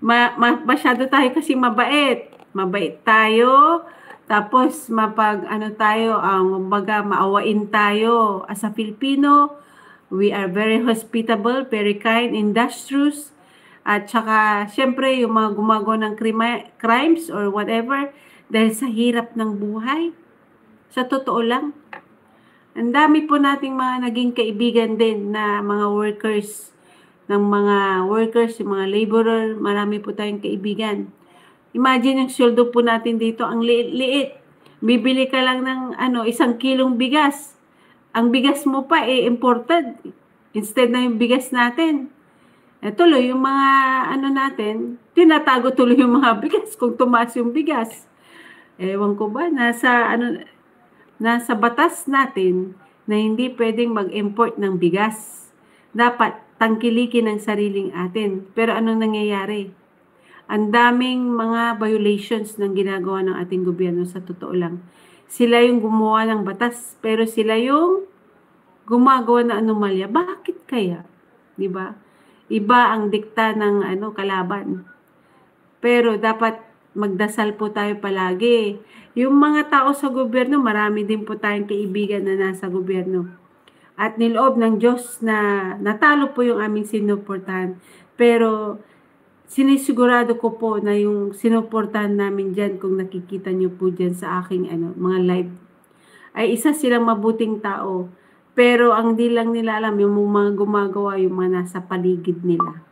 masyado tayo kasi mabait. Mabait tayo, tapos ano tayo, kumbaga maawain tayo. As a Filipino, we are very hospitable, very kind, industrious, at saka syempre yung mga gumagawa ng crimes or whatever, dahil sa hirap ng buhay. Sa totoo lang, ang dami po nating mga naging kaibigan din na mga workers, yung mga laborer, marami po tayong kaibigan. Imagine yung sweldo po natin dito, ang liit-liit. Bibili ka lang ng 1 kilong bigas. Ang bigas mo pa imported instead na yung bigas natin. Tuloy yung mga natin, tinatago tuloy yung mga bigas kung tumaas yung bigas. Ewan ko ba, nasa batas natin na hindi pwedeng mag-import ng bigas. Dapat tangkilikin ang sariling atin. Pero anong nangyayari? Ang daming mga violations ng ginagawa ng ating gobyerno sa totoo lang. Sila yung gumawa ng batas, pero sila yung gumagawa ng anomalya. Bakit kaya? 'Di ba? Iba ang dikta ng kalaban. Pero dapat magdasal po tayo palagi. Yung mga tao sa gobyerno, marami din po tayong kaibigan na nasa gobyerno. At niloob ng Diyos na natalo po yung aming sinuportahan. Pero sinisigurado ko po na yung sinuportahan namin dyan, kung nakikita nyo po dyan sa aking mga live, ay isa silang mabuting tao. Pero ang di lang nila alam, yung mga gumagawa, yung mga nasa paligid nila.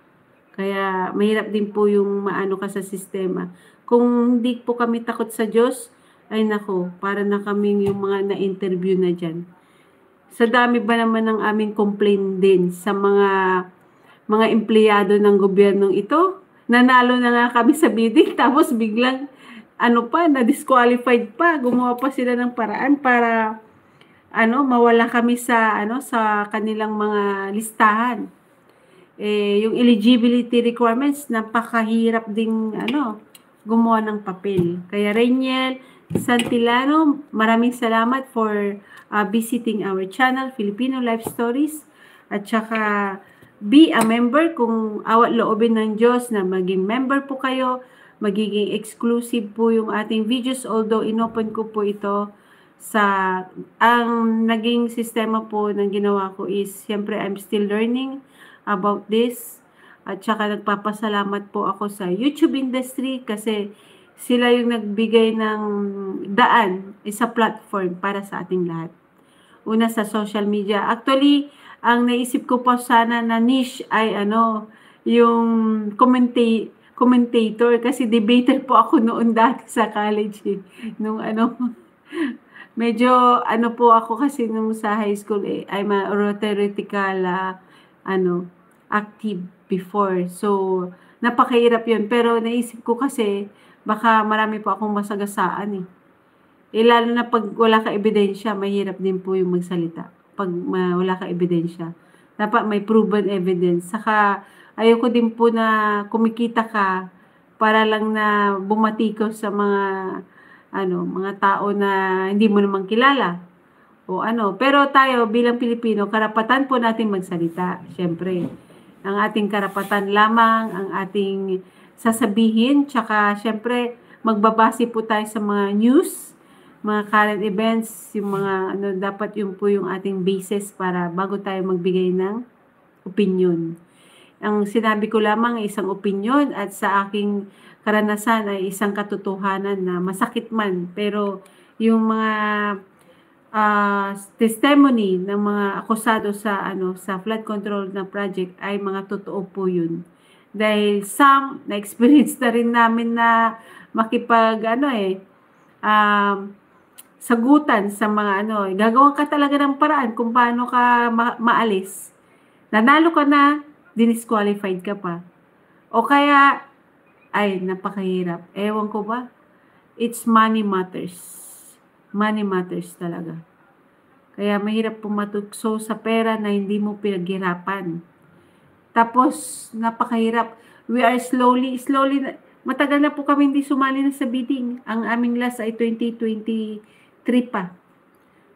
Kaya mahirap din po yung maano ka sa sistema. Kung hindi po kami takot sa Diyos, ay nako, para na kaming yung mga na-interview na dyan. Sa dami ba naman ng aming complaint din sa mga empleyado ng gobyernong ito? Nanalo na nga kami sa bidding, tapos biglang na-disqualified pa. Gumawa pa sila ng paraan para mawala kami sa kanilang mga listahan. Yung eligibility requirements, napakahirap ding gumawa ng papel. Kaya Reniel Santillano, maraming salamat for visiting our channel, Filipino Life Stories. At saka be a member, kung awat loobin ng Diyos na maging member po kayo, magiging exclusive po yung ating videos, although inopen ko po ito ang naging sistema po ng ginawa ko is, siyempre I'm still learning about this, at saka nagpapasalamat po ako sa YouTube industry kasi sila yung nagbigay ng daan, isa platform para sa ating lahat. Una sa social media. Actually, ang naisip ko pa sana na niche ay yung commentator, kasi debater po ako noon dati sa college nung medyo po ako kasi nung sa high school I'm a theoretical active before. So, napakahirap yun. Pero naisip ko kasi, baka marami po akong masagasaan lalo na pag wala ka ebidensya, mahirap din po yung magsalita. Pag wala ka ebidensya. Dapat may proven evidence. Saka, ayoko din po na kumikita ka para lang na bumatiko sa mga tao na hindi mo naman kilala. Pero tayo bilang Pilipino, karapatan po natin magsalita. Siyempre, ang ating karapatan lamang, ang ating sasabihin, tsaka siyempre, magbabase po tayo sa mga news, mga current events, yung mga dapat yun po yung ating basis para bago tayo magbigay ng opinion. Ang sinabi ko lamang ay isang opinion, at sa aking karanasan ay isang katotohanan na masakit man, pero yung mga testimony ng mga akusado sa flood control na project ay mga totoo po yun. Dahil na-experience na rin namin na makipag sagutan sa mga gagawa ka talaga ng paraan kung paano ka maalis. Nanalo ka na, dinisqualified ka pa. O kaya, ay, napakahirap. Ewan ko ba? It's money matters. Money matters talaga. Kaya mahirap pumatukso sa pera na hindi mo pinaghirapan. Tapos, napakahirap. We are slowly, matagal na po kami hindi sumali na sa bidding. Ang aming last ay 2023 pa.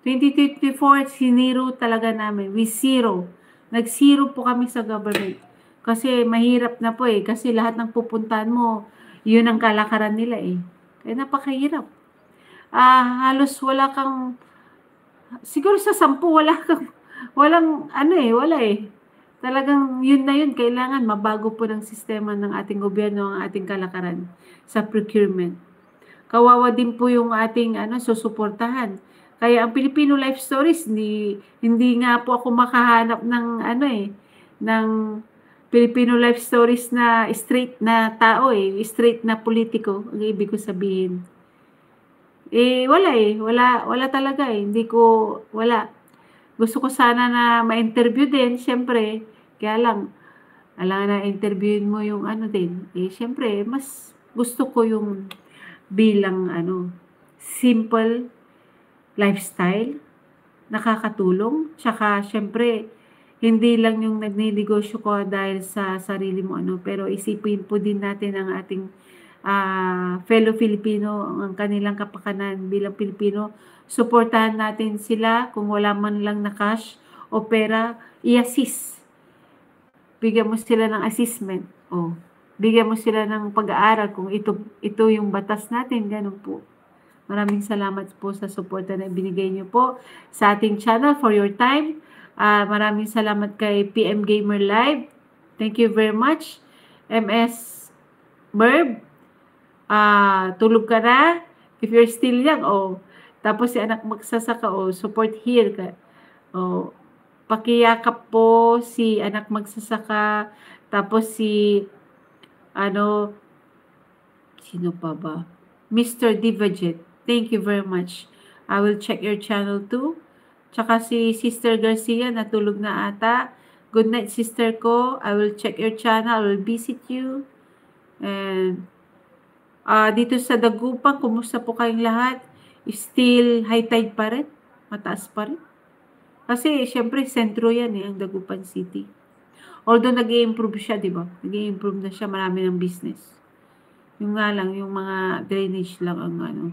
2024, siniro talaga namin. We zero. Nag-zero po kami sa government. Kasi mahirap na po eh. Kasi lahat ng pupuntahan mo, yun ang kalakaran nila eh. Kaya napakahirap. Halos wala kang, siguro sa 10, walang ano eh, wala eh. Talagang yun na yun, kailangan mabago po ng sistema ng ating gobyerno ang ating kalakaran sa procurement. Kawawa din po yung ating susuportahan. Kaya ang Filipino Life Stories, hindi nga po ako makahanap ng ng Filipino Life Stories na straight na tao eh, straight na politiko, ang ibig ko sabihin. Wala eh, wala talaga eh, wala. Gusto ko sana na ma-interview din, siyempre, kaya lang, alangan na interviewin mo yung din, siyempre, mas gusto ko yung bilang simple lifestyle, nakakatulong, tsaka siyempre, hindi lang yung nagnenegosyo ko dahil sa sarili mo pero isipin po din natin ang ating fellow Filipino, ang kanilang kapakanan bilang Pilipino. Suportahan natin sila kung wala man lang na cash o pera, i-assist. Bigyan mo sila ng assessment. Bigyan mo sila ng pag-aaral kung ito yung batas natin, ganun po. Maraming salamat po sa suporta na binigay niyo po sa ating channel for your time. Maraming salamat kay PM Gamer Live. Thank you very much. MS Merb, tulog ka na? If you're still young, tapos si anak magsasaka, support here ka. Pakiyakap po si anak magsasaka, tapos sino pa ba? Mr. Divajet. Thank you very much. I will check your channel too. Tsaka si Sister Garcia, natulog na ata. Good night, sister ko. I will check your channel. I will visit you. And dito sa Dagupan, kumusta po kayong lahat? Still high tide pa rin? Mataas pa rin? Kasi, syempre, sentro yan ang Dagupan City. Although, nag-i-improve siya, di ba? Nag-i-improve na siya, marami ng business. Yung nga lang, yung mga drainage lang ang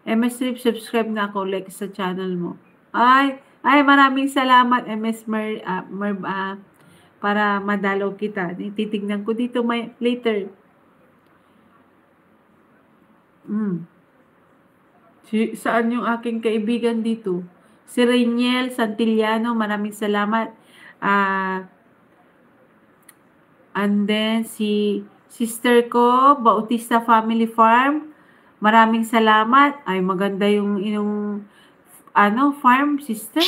MS Rip, subscribe na ako, like sa channel mo. Ay, maraming salamat, MS Merb, para madalaw kita. Titignan ko dito later. Saan yung aking kaibigan dito? Si Rainiel Santillano, maraming salamat. And then, si sister ko, Bautista Family Farm, maraming salamat. Ay, maganda yung farm, sister.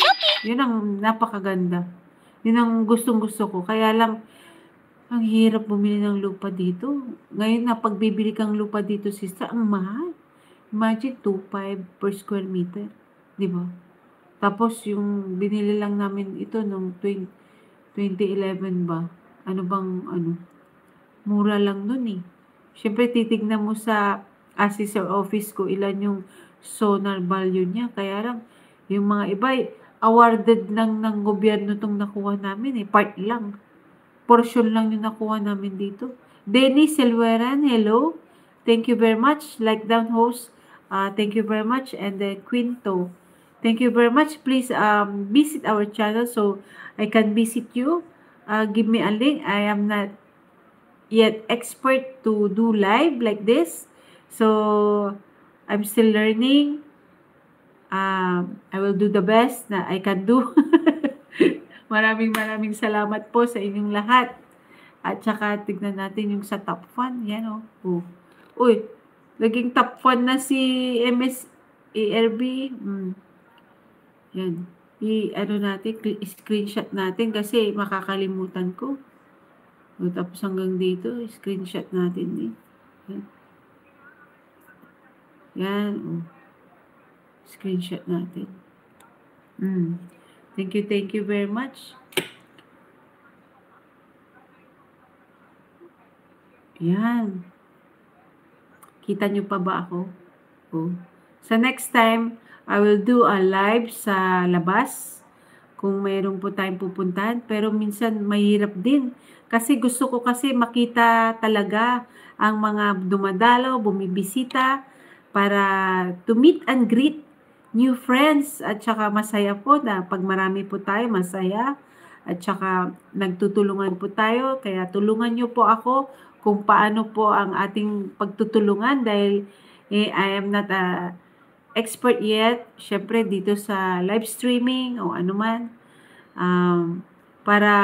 Yun ang napakaganda. Yun ang gustong-gusto ko. Kaya lang, ang hirap bumili ng lupa dito. Ngayon na pagbibili kang lupa dito, sister, ang mahal. Imagine 2.5 per square meter. Di ba? Tapos yung binili lang namin ito nung 2011 ba? Mura lang nun eh. Siyempre titignan mo sa assessor office ko ilan yung zonal value niya. Kaya lang, yung mga iba awarded lang ng gobyerno tong nakuha namin eh. Part lang. Portion lang yung nakuha namin dito. Dennis Silveran, hello. Thank you very much. Like down host. Thank you very much. And then Quinto. Thank you very much. Please visit our channel so I can visit you. Give me a link. I am not yet expert to do live like this. So, I'm still learning. I will do the best na I can do. Maraming salamat po sa inyong lahat. At saka, tignan natin yung sa top fan. Yan Uy, naging top fan na si MS ARB. Yan. Natin, screenshot natin kasi makakalimutan ko. Tapos hanggang dito, screenshot natin Yan. Screenshot natin. Thank you very much. Yan. Kita nyo pa ba ako? Sa next time, I will do a live sa labas kung mayroon po tayong pupuntahan. Pero minsan mahirap din. Kasi gusto ko kasi makita talaga ang mga dumadalaw, bumibisita para to meet and greet new friends. At saka masaya po na pag marami po tayo, masaya. at saka nagtutulungan po tayo. Kaya tulungan niyo po ako kung paano po ang ating pagtutulungan dahil I am not a expert yet. Syempre dito sa live streaming o anuman. Para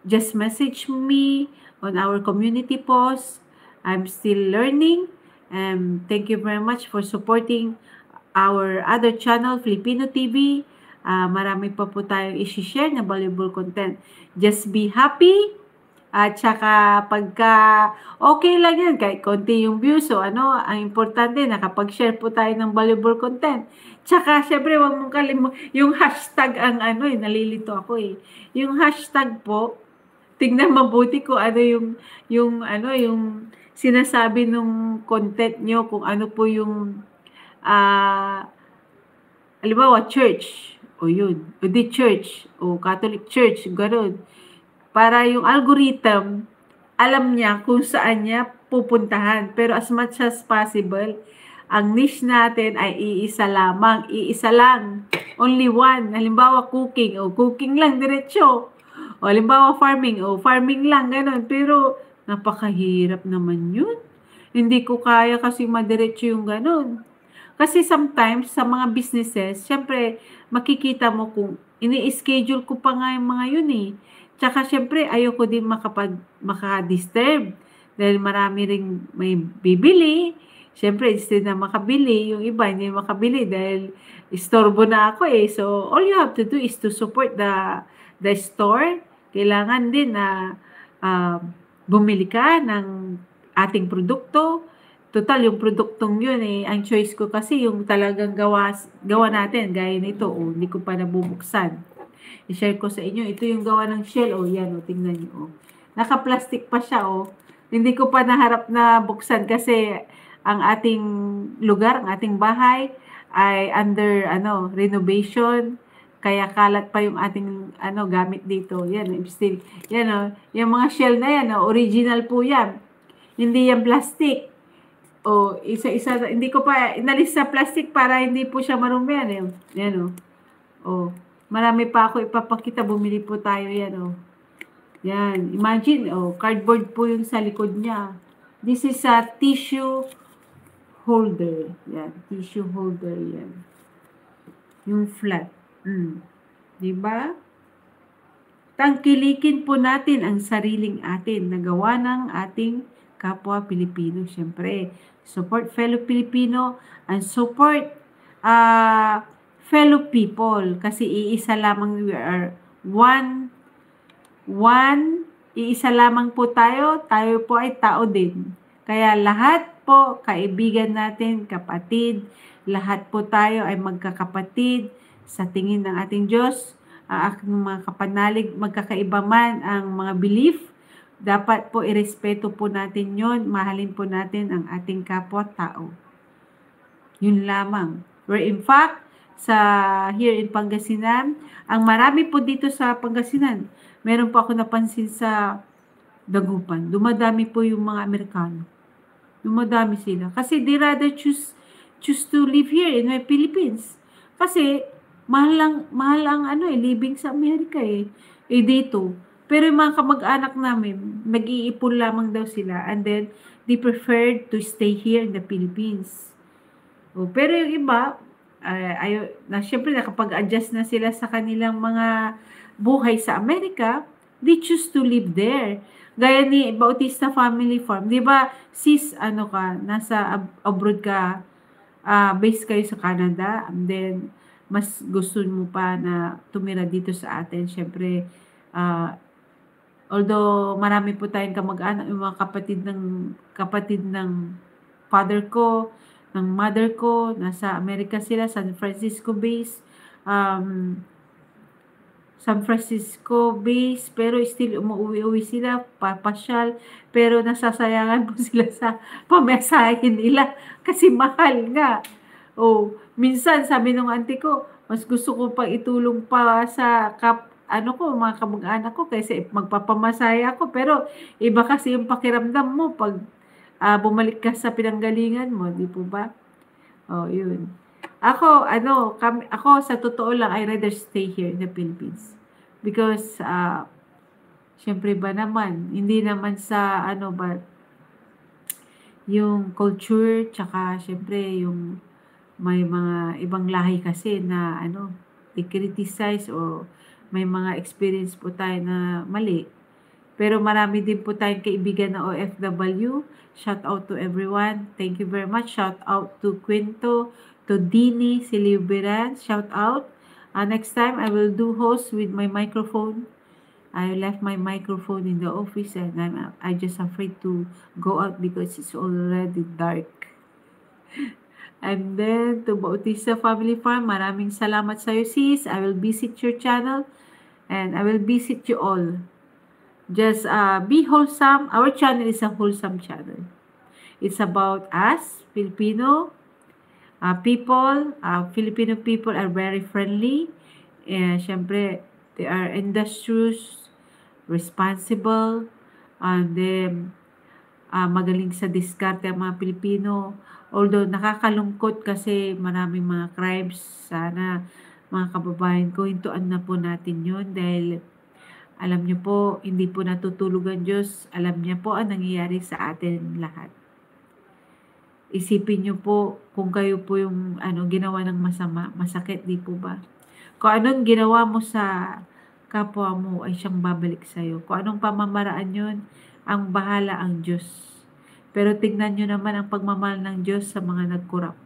just message me on our community post. I'm still learning. And thank you very much for supporting our other channel, Filipino TV. Marami pa po tayong isi-share na valuable content. Just be happy. At saka pagka okay lang yan, kahit konti yung views. So ang importante, nakapag-share po tayo ng valuable content. Tsaka syempre, wag mong yung hashtag ang nalilito ako eh. Yung hashtag po, tingnan mabuti ko yung sinasabi nung content nyo, kung ano po yung halimbawa church, o yun, o di church, o Catholic Church, gano'n. Para yung algorithm, alam niya kung saan niya pupuntahan. Pero as much as possible, ang niche natin ay iisa lamang, iisa lang. Only one. Halimbawa cooking, o cooking lang, diretso. O halimbawa farming, o farming lang, gano'n. Pero napakahirap naman yun. Hindi ko kaya kasi madiretso yung gano'n. Kasi sometimes sa mga businesses, syempre makikita mo kung ini-schedule ko pa nga yung mga yun eh. Tsaka syempre ayoko din maka-disturb dahil marami ring may bibili. Syempre instead na makabili, yung iba hindi makabili dahil istorbo na ako eh. So all you have to do is to support the store. Kailangan din na bumili ka ng ating produkto. Total, yung produktong yun eh, ang choice ko kasi yung talagang gawa natin, gaya nito, hindi ko pa nabubuksan. I-share ko sa inyo, ito yung gawa ng shell, yan, tingnan nyo, naka-plastic pa siya, hindi ko pa naharap na buksan kasi ang ating lugar, ang ating bahay, ay under, renovation, kaya kalat pa yung ating, gamit dito, yan, still, yan, yung mga shell na yan, original po yan, hindi yan plastic. Isa-isa, hindi ko pa inalis sa plastic para hindi po siya marumi yan eh. Yan marami pa ako ipapakita, bumili po tayo yan Yan, imagine cardboard po yung sa likod niya. This is a tissue holder. Yan, tissue holder yan. Yung flat. Diba? Tangkilikin po natin ang sariling atin na gawa ng ating kapwa Pilipino, syempre. Support fellow Filipino and support fellow people kasi iisa lamang, we are one, iisa lamang po tayo po ay tao din. Kaya lahat po, kaibigan natin, kapatid, lahat po tayo ay magkakapatid sa tingin ng ating Diyos. Ang aking mga kapanalig, magkakaiba man ang mga belief, dapat po irespeto po natin yon, mahalin po natin ang ating kapwa-tao. Yun lamang. Where in fact, here in Pangasinan, ang marami po dito sa Pangasinan, meron po ako napansin sa Dagupan, dumadami po yung mga Amerikano. Dumadami sila. Kasi they rather choose to live here in the Philippines. Kasi mahal ang living sa Amerika eh. Dito. Pero yung mga kamag-anak namin, nag-iipon lamang daw sila and then they preferred to stay here in the Philippines. Pero yung iba, syempre nakapag-adjust na sila sa kanilang mga buhay sa Amerika, they choose to live there. Gaya ni Bautista Family Farm, di ba sis, nasa abroad ka, base kayo sa Canada, and then mas gusto mo pa na tumira dito sa atin, syempre, although marami po tayong kamag-anak, yung mga kapatid ng father ko, ng mother ko, nasa Amerika sila, San Francisco base, pero still umuwi-uwi sila, papasyal, pero nasasayangan po sila sa pamasahin nila kasi mahal nga. Minsan sabi ng auntie ko, mas gusto ko pang itulong pa sa mga kamag-anak ko kaysa magpapamasaya ako. Pero iba kasi yung pakiramdam mo pag bumalik ka sa pinanggalingan mo, di po ba? Yun. Ako sa totoo lang, I rather stay here in the Philippines. Because, siyempre ba naman, hindi naman sa ano ba, yung culture, tsaka siyempre yung may mga ibang lahi kasi na ano, i-criticize o may mga experience po tayo na mali. Pero marami din po tayong kaibigan na OFW. Shout out to everyone. Thank you very much. Shout out to Quinto, to Dini Siliberan. Shout out. Next time, I will do host with my microphone. I left my microphone in the office and I just afraid to go out because it's already dark. And then, to Bautista Family Farm, maraming salamat sa'yo, sis. I will visit your channel and I will visit you all. Just be wholesome. Our channel is a wholesome channel. It's about us, Filipino people. Filipino people are very friendly. Siyempre, they are industrious, responsible, and then magaling sa diskarte ang mga Pilipino. Although nakakalungkot kasi maraming mga crimes, sana mga kababayan ko, hintuan na po natin yun dahil alam niyo po, hindi po natutulog ang Diyos. Alam niya po ang nangyayari sa atin lahat. Isipin niyo po kung kayo po yung ginawa ng masama, masakit, di po ba? Kung anong ginawa mo sa kapwa mo ay siyang babalik sa'yo. Kung anong pamamaraan yun, ang bahala ang Diyos. Pero tignan niyo naman ang pagmamahal ng Diyos sa mga nagkurap.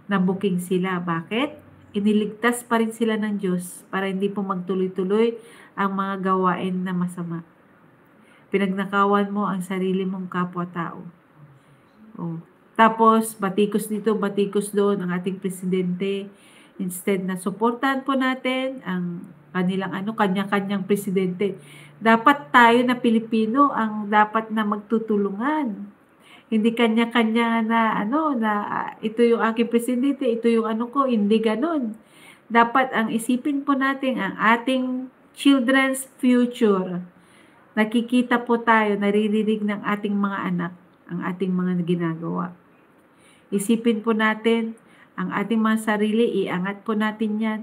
Nabuking sila. Bakit? Iniligtas pa rin sila ng Diyos para hindi po magtuloy-tuloy ang mga gawain na masama. Pinagnakawan mo ang sarili mong kapwa-tao. Oh. Tapos, batikos dito, batikos doon ang ating presidente. Instead na suportahan po natin ang kanilang kanya-kanyang presidente. Dapat tayo na Pilipino ang dapat na magtutulungan. Hindi kanya-kanya na ito yung aking presidente, ito yung ko, hindi ganun. Dapat ang isipin po natin ang ating children's future. Nakikita po tayo, naririnig ng ating mga anak, ang ating mga ginagawa. Isipin po natin ang ating mga sarili, iangat po natin yan.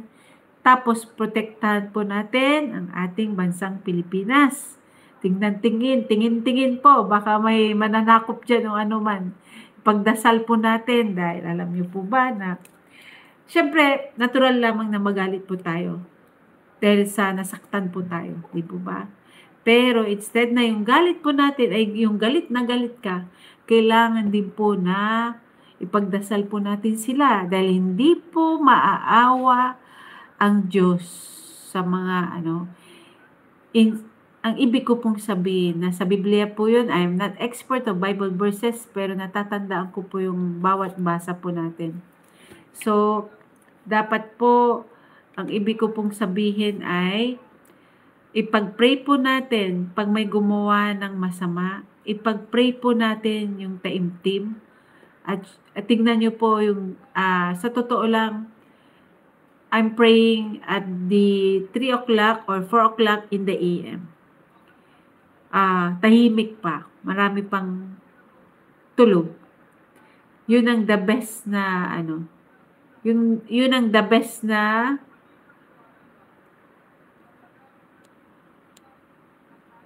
Tapos, protektahan po natin ang ating bansang Pilipinas. Tingin-tingin po, baka may mananakop dyan o anuman. Pagdasal po natin dahil alam niyo po ba na siyempre, natural lamang na magalit po tayo dahil sa nasaktan po tayo, di po ba? Pero instead na yung galit po natin ay yung galit na galit ka, kailangan din po na ipagdasal po natin sila dahil hindi po maaawa ang Diyos sa mga ang ibig ko pong sabihin na sa Biblia po yun, I am not expert of Bible verses, pero natatandaan ko po yung bawat basa po natin. So, dapat po, ang ibig ko pong sabihin ay, ipag-pray po natin pag may gumawa ng masama, ipag-pray po natin yung taimtim, at tingnan nyo po yung, sa totoo lang, I'm praying at the 3 o'clock or 4 o'clock in the AM. Tahimik pa. Marami pang tulog. Yun ang the best na yun ang the best na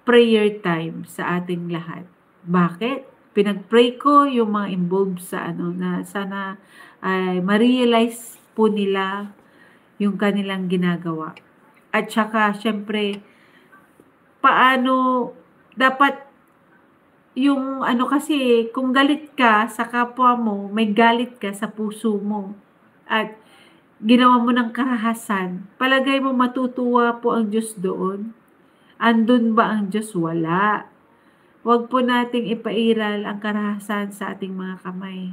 prayer time sa ating lahat. Bakit? Pinag-pray ko yung mga involved sa na sana ay ma-realize po nila yung kanilang ginagawa. At saka, syempre, paano dapat yung kasi kung galit ka sa kapwa mo, may galit ka sa puso mo at ginawa mo ng karahasan, palagay mo matutuwa po ang Diyos doon? Andun ba ang Diyos? Wala. Huwag po nating ipairal ang karahasan sa ating mga kamay.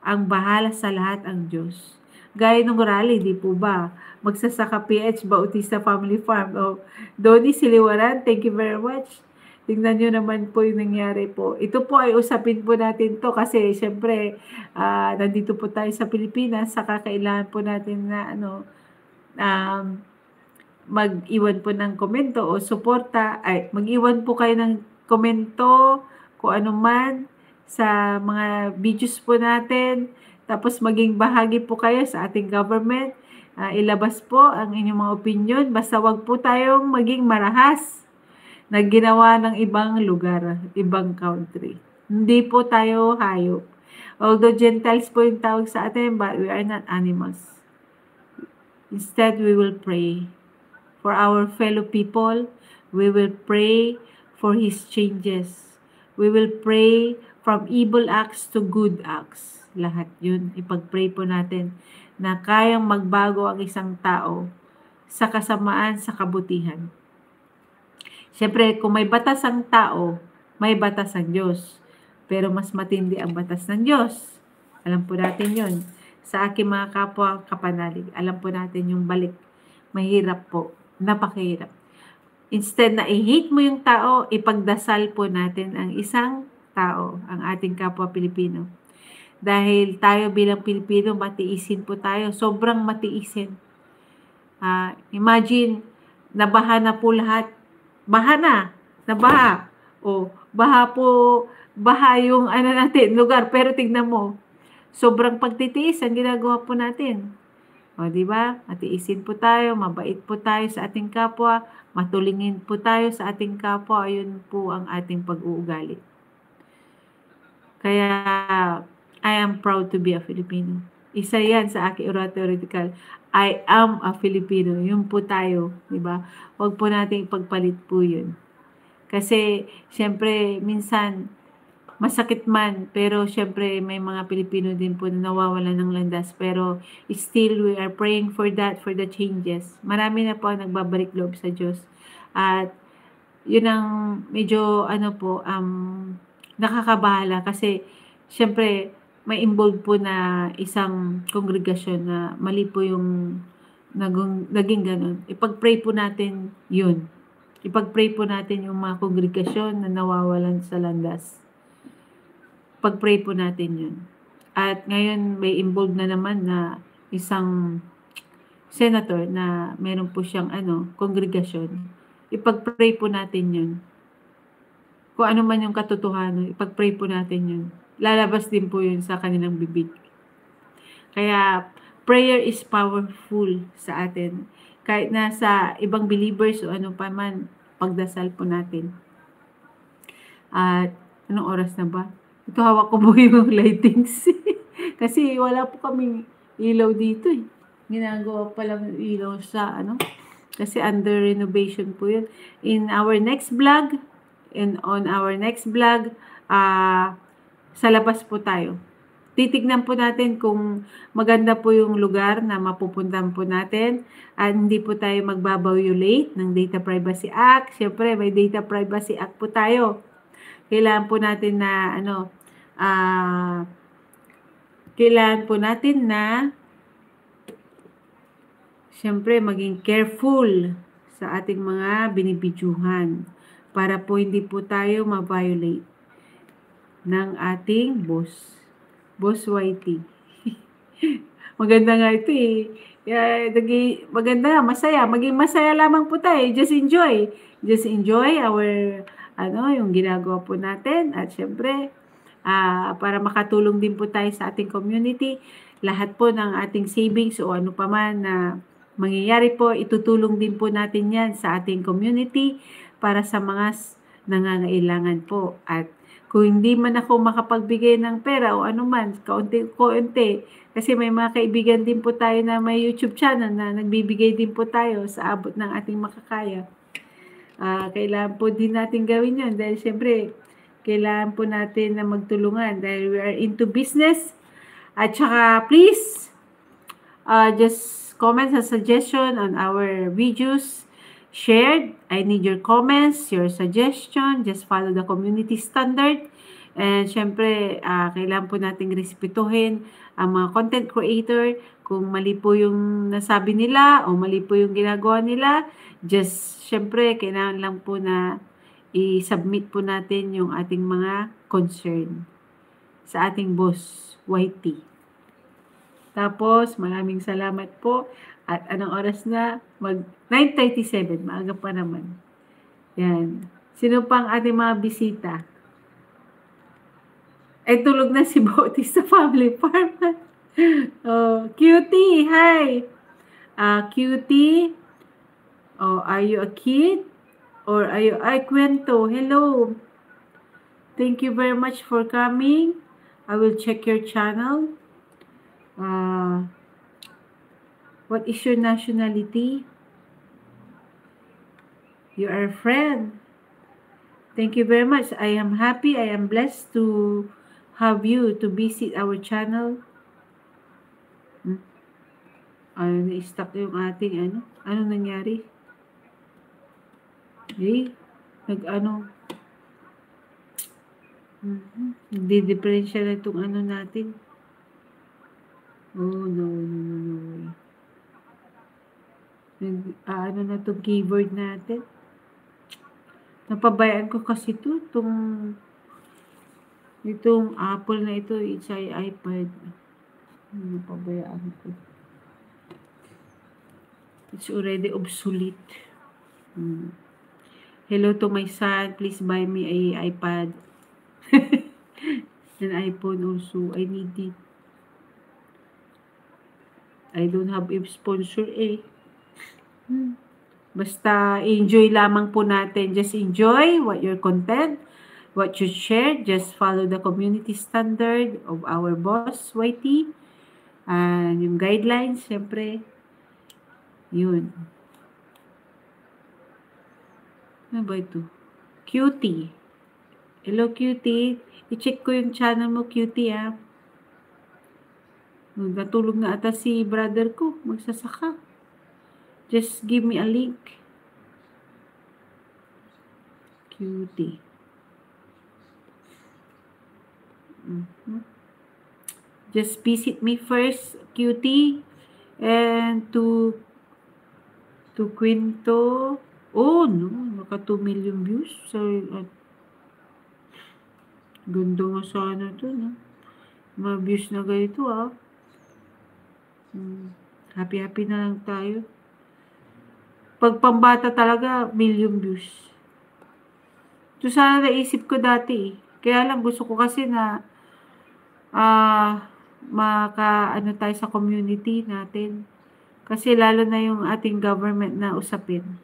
Ang bahala sa lahat ang Diyos. Gaya ng rally, di po ba? Magsasaka PH Bautista Family Farm. Donnie Siliwaran, thank you very much. Tingnan nyo naman po yung nangyari po. Ito po ay usapin po natin to kasi syempre nandito po tayo sa Pilipinas, saka kailangan po natin na mag-iwan po ng komento o suporta. Mag-iwan po kayo ng komento kung ano man sa mga videos po natin. Tapos maging bahagi po kayo sa ating government. ilabas po ang inyong mga opinion. Basta wag po tayong maging marahas na ginawa ng ibang lugar, ibang country. Hindi po tayo hayop. Although Gentiles po yung tawag sa atin, but we are not animals. Instead, we will pray for our fellow people. We will pray for His changes. We will pray from evil acts to good acts. Lahat yun, ipag-pray po natin na kayang magbago ang isang tao sa kasamaan, sa kabutihan. Siyempre, kung may batas ang tao, may batas ang Diyos. Pero mas matindi ang batas ng Diyos. Alam po natin yun. Sa aking mga kapwa kapanalig, alam po natin yung balik. Mahirap po. Napakahirap. Instead na i-hate mo yung tao, ipagdasal po natin ang isang tao, ang ating kapwa Pilipino. Dahil tayo bilang Pilipino, matiisin po tayo. Sobrang matiisin. Imagine, nabaha na po lahat. Baha na. Nabaha. O, baha yung natin, lugar. Pero tignan mo, sobrang pagtitiis ang ginagawa po natin. O, di ba? Matiisin po tayo, mabait po tayo sa ating kapwa, matulingin po tayo sa ating kapwa. Ayun po ang ating pag-uugali. Kaya, I am proud to be a Filipino. Isa yan sa aking theoretical. I am a Filipino. Yun po tayo, di ba? Huwag po nating ipagpalit po yun. Kasi, syempre, minsan, masakit man, pero syempre, may mga Pilipino din po na nawawalan ng landas. Pero, still, we are praying for that, for the changes. Marami na po ang nagbabalik loob sa Diyos. At, yun ang medyo, nakakabahala. Kasi, syempre, may involved po na isang kongregasyon na mali po yung naging ganun. Ipag-pray po natin yun. Ipag-pray po natin yung mga kongregasyon na nawawalan sa landas. Pag-pray po natin yun. At ngayon may involved na naman na isang senator na meron po siyang kongregasyon. Ipag-pray po natin yun. Kung ano man yung katotohanan, ipag-pray po natin yun. Lalabas din po yun sa kanilang bibig. Kaya, prayer is powerful sa atin. Kahit na sa ibang believers o ano pa man, pagdasal po natin. At, anong oras na ba? Ito, hawak ko po yung lightings. Kasi wala po kaming ilaw dito eh. Ginagawa pa lang ilaw sa kasi under renovation po yun. In our next vlog, on our next vlog, sa labas po tayo. Titignan po natin kung maganda po yung lugar na mapupuntahan po natin at hindi po tayo magbabiolate ng Data Privacy Act. Siyempre, may Data Privacy Act po tayo. Kailangan po natin na siyempre maging careful sa ating mga binibidyuhan para po hindi po tayo ma-violate ng ating boss YT. Maganda nga ito eh. Maganda, masaya. Maging masaya lamang po tayo. Just enjoy. Just enjoy our, yung ginagawa po natin. At syempre, para makatulong din po tayo sa ating community. Lahat po ng ating savings o ano pa man na mangyayari po, itutulong din po natin yan sa ating community para sa mga nangangailangan po. At kung hindi man ako makapagbigay ng pera o ano man, kaunti-kaunti, kasi may mga kaibigan din po tayo na may YouTube channel na nagbibigay din po tayo sa abot ng ating makakaya. Kailangan po din natin gawin yun dahil syempre, kailangan po natin na magtulungan dahil we are into business. At saka please, just comment a suggestion on our videos shared. I need your comments, your suggestion. Just follow the community standard. And syempre, kailangan po nating respetuhin ang mga content creator. Kung mali po yung nasabi nila o mali po yung ginagawa nila, just syempre, kailangan lang po na i-submit po natin yung ating mga concern sa ating boss, YT. Tapos, maraming salamat po. At anong oras na? 9:37. Maaga pa naman. Yan. Sino pang ating mga bisita? Ay, tulog na si Bautista Family Farm. Oh, cutie, hi! Cutie, are you a kid? Or are you, ay, Kwento, hello. Thank you very much for coming. I will check your channel. Uh, what is your nationality? You are a friend. Thank you very much. I am happy. I am blessed to have you to visit our channel. Na-stuck yung ating ano. Ano nangyari? Nag-ano. Nagdi-differential na itong ano natin. Oh, no, no, no, no. Ano na itong keyboard natin. Napabayaan ko kasi itong Apple na ito, it's ay iPad. Napabayaan ko. It's already obsolete. Hello to my son. Please buy me a iPad. An iPhone also. I need it. I don't have a sponsor eh. Basta enjoy lamang po natin. Just enjoy what your content, what you share. Just follow the community standard of our boss, YT. And yung guidelines, syempre, yun. Ano ba ito? Cutie. Hello, Cutie. I-check ko yung channel mo, Cutie, ah. Natulog na ata si brother ko. Magsasaka. Just give me a link. Cutie. Just visit me first, Cutie. And to Quinto. Oh, no. Naka 2 million views. Sorry. Ganda nga sana ito, no? Mga views na ganito, ah. Happy-happy na lang tayo. Pag pambata talaga, million views. Ito sana naisip ko dati, eh. Kaya lang gusto ko kasi na ano tayo sa community natin. Kasi lalo na yung ating government na usapin.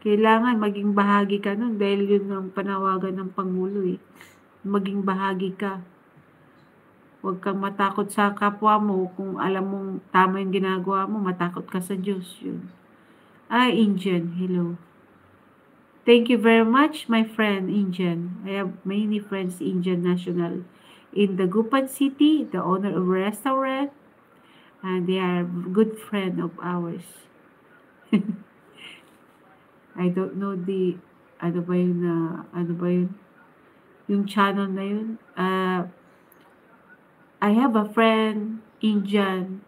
Kailangan maging bahagi ka nun dahil yun ang panawagan ng Pangulo, eh. Maging bahagi ka. Huwag kang matakot sa kapwa mo. Kung alam mong tama yung ginagawa mo, matakot ka sa Diyos. Yun. Indian. Hello. Thank you very much, my friend, Indian. I have many friends, Indian national. In the Gupan City, the owner of a restaurant. And they are good friend of ours. I don't know ano ba yun? Yung channel na yun. I have a friend, Indian.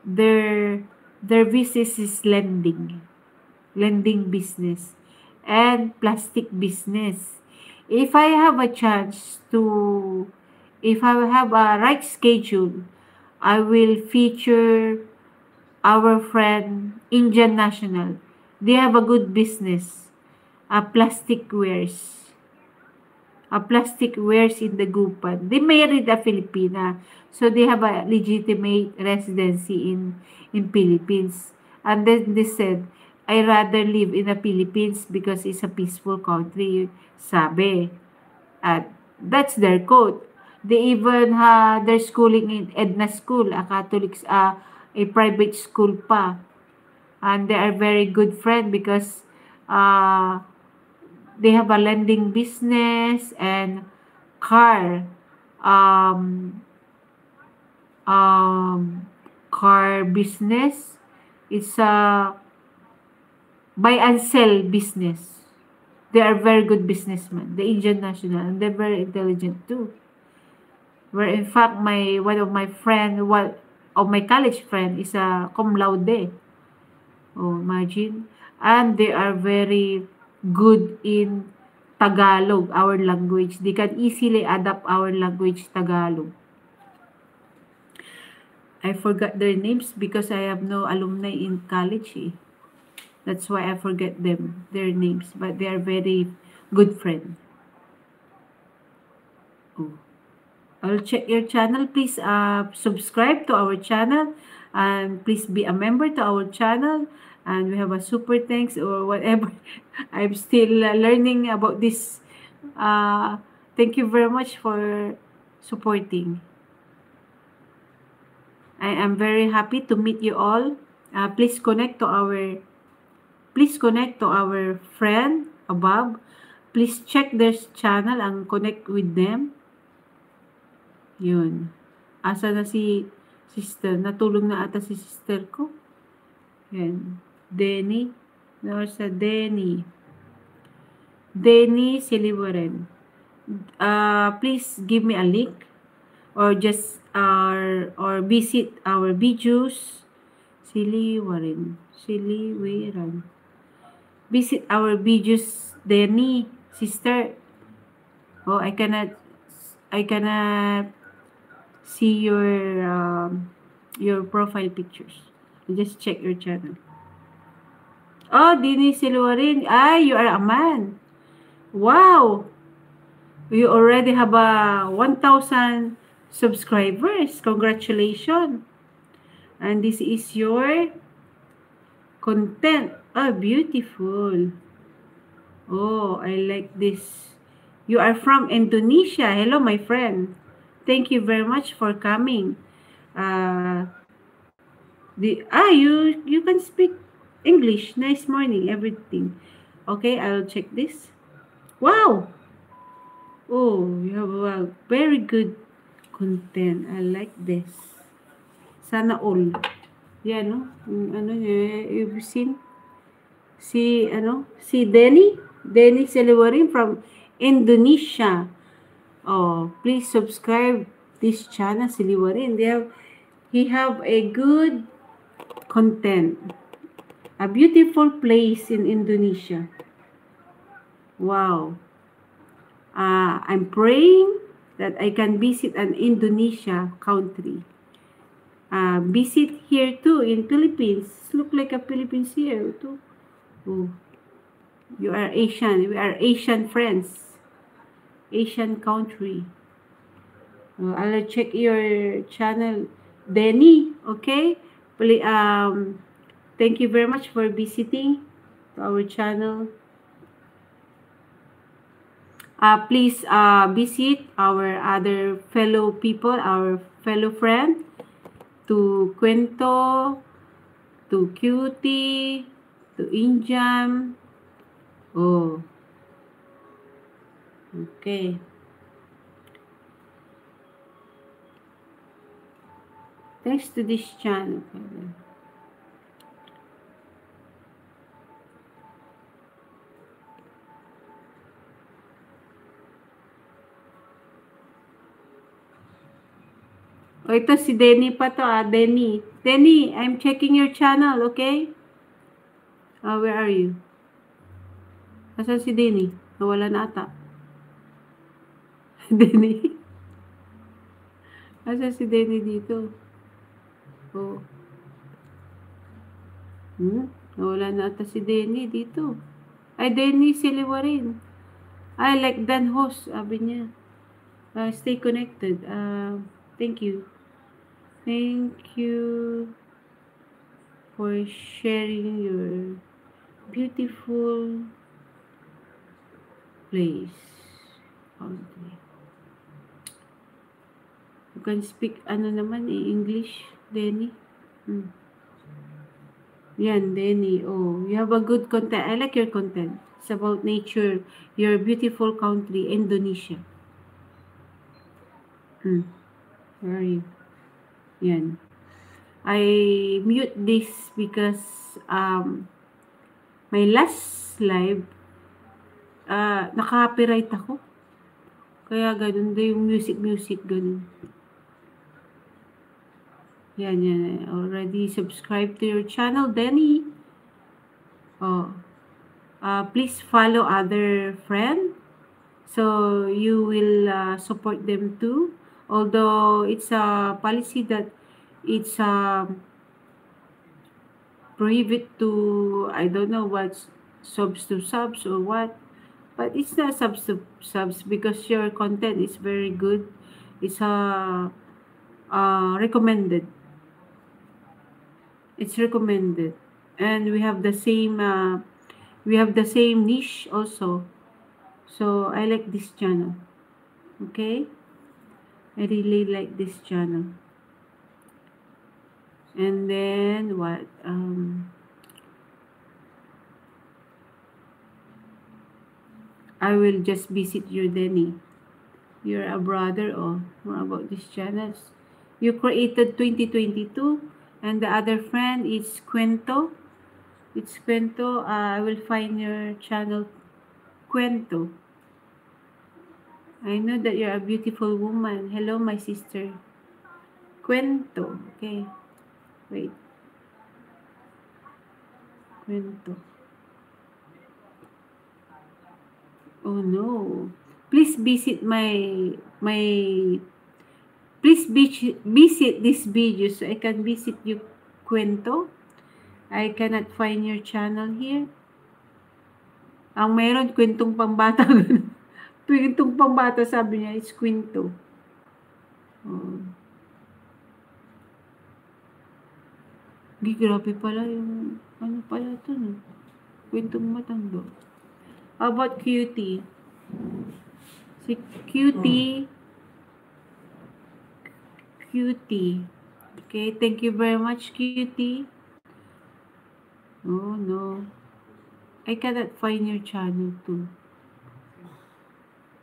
Their business is lending business, and plastic business. If I have a right schedule, I will feature our friend, Indian national. They have a good business, plastic wares. Plastic wares in the Gupan. They married a Filipina. So they have a legitimate residency in Philippines. And then they said, I rather live in the Philippines because it's a peaceful country, sabi. At that's their quote. They even their schooling in Edna School, a Catholic, a private school pa. And they are very good friend because they have a lending business and car car business. It's a buy and sell business. They are very good businessmen, the Indian national, and they're very intelligent too. Where in fact one of my college friend is a cum laude. Oh, imagine. And they are very good in Tagalog, our language. They can easily adapt our language, Tagalog. I forgot their names because I have no alumni in college. Eh. That's why I forget their names. But they are very good friends. Oh. I'll check your channel. Please subscribe to our channel. And please be a member to our channel. And we have a super thanks or whatever. I'm still learning about this. Uh, Thank you very much for supporting. I am very happy to meet you all. Please connect to our friend above. Please check their channel and connect with them. Yun. Asa na si sister? Natulog na ata si sister ko. Yan. Denny. Sa Denny. Denny Siliwaren. Please give me a link or just or visit our videos. Siliwaren. Visit our videos, Denny, sister. Oh, I cannot see your profile pictures. Just check your channel. Oh, Denny Siluarin. You are a man. Wow. You already have a 1,000 subscribers. Congratulations. And this is your content. Oh, beautiful. Oh, I like this. You are from Indonesia. Hello, my friend. Thank you very much for coming. You can speak English. Nice morning, everything. Okay, I'll check this. Wow. Oh, you have a very good content. I like this. Sana all. Yan, no? You've seen? Si Denny Seliwarin from Indonesia. Oh, please subscribe this channel, Siliwarin. He have a good content. A beautiful place in Indonesia. Wow. I'm praying that I can visit an Indonesia country. Visit here too in Philippines. Look like a Philippines here too. Oh, you are Asian. We are Asian friends. Asian country. I'll check your channel, Denny. Okay. Please, thank you very much for visiting our channel. Please visit our other fellow people, our fellow friend, to Kwento, to Cutie, to Injam. Oh. Okay. Thanks to this channel. Oh, ito si Denny pa to, Denny. Denny, I'm checking your channel, okay? Where are you? Asan si Denny? Nawala na ata. Denny? Asan si Denny dito? Oh. Nawala na ata si Denny dito. Ay, Denny Siliwarin. I like Dan host, sabi niya. Stay connected. Thank you. Thank you for sharing your beautiful place. Okay. You can speak English, Denny. Yan, Denny. Oh, you have a good content. I like your content. It's about nature, your beautiful country, Indonesia. Where are you? Yan. I mute this because my last live naka-copyright ako. Kaya ganun daw yung music ganun. Yan. I already subscribed to your channel, Denny. Oh. Please follow other friend so you will support them too. Although it's a policy that it's prohibit to, I don't know what's subs to subs or what, but it's not subs to subs because your content is very good. It's recommended. It's recommended. And we have the same niche also. So I like this channel. Okay? I really like this channel. And then what? I will just visit you, Denny. You're a brother. Oh, more about these channels. You created 2022, and the other friend is Cuento. It's Cuento. I will find your channel, Cuento. I know that you're a beautiful woman. Hello, my sister. Cuento. Okay. Wait. Cuento. Oh no. Please visit my visit this video so I can visit you, Cuento. I cannot find your channel here. Ang meron, kwentong pambata. Kwentong pambata, sabi niya, is kwento. Oh. Grabe pala yung, ano pala ito, no? Kwentong matanda. How about Cutie? Si Cutie. Cutie. Okay, thank you very much, Cutie. Oh, no. I cannot find your channel too.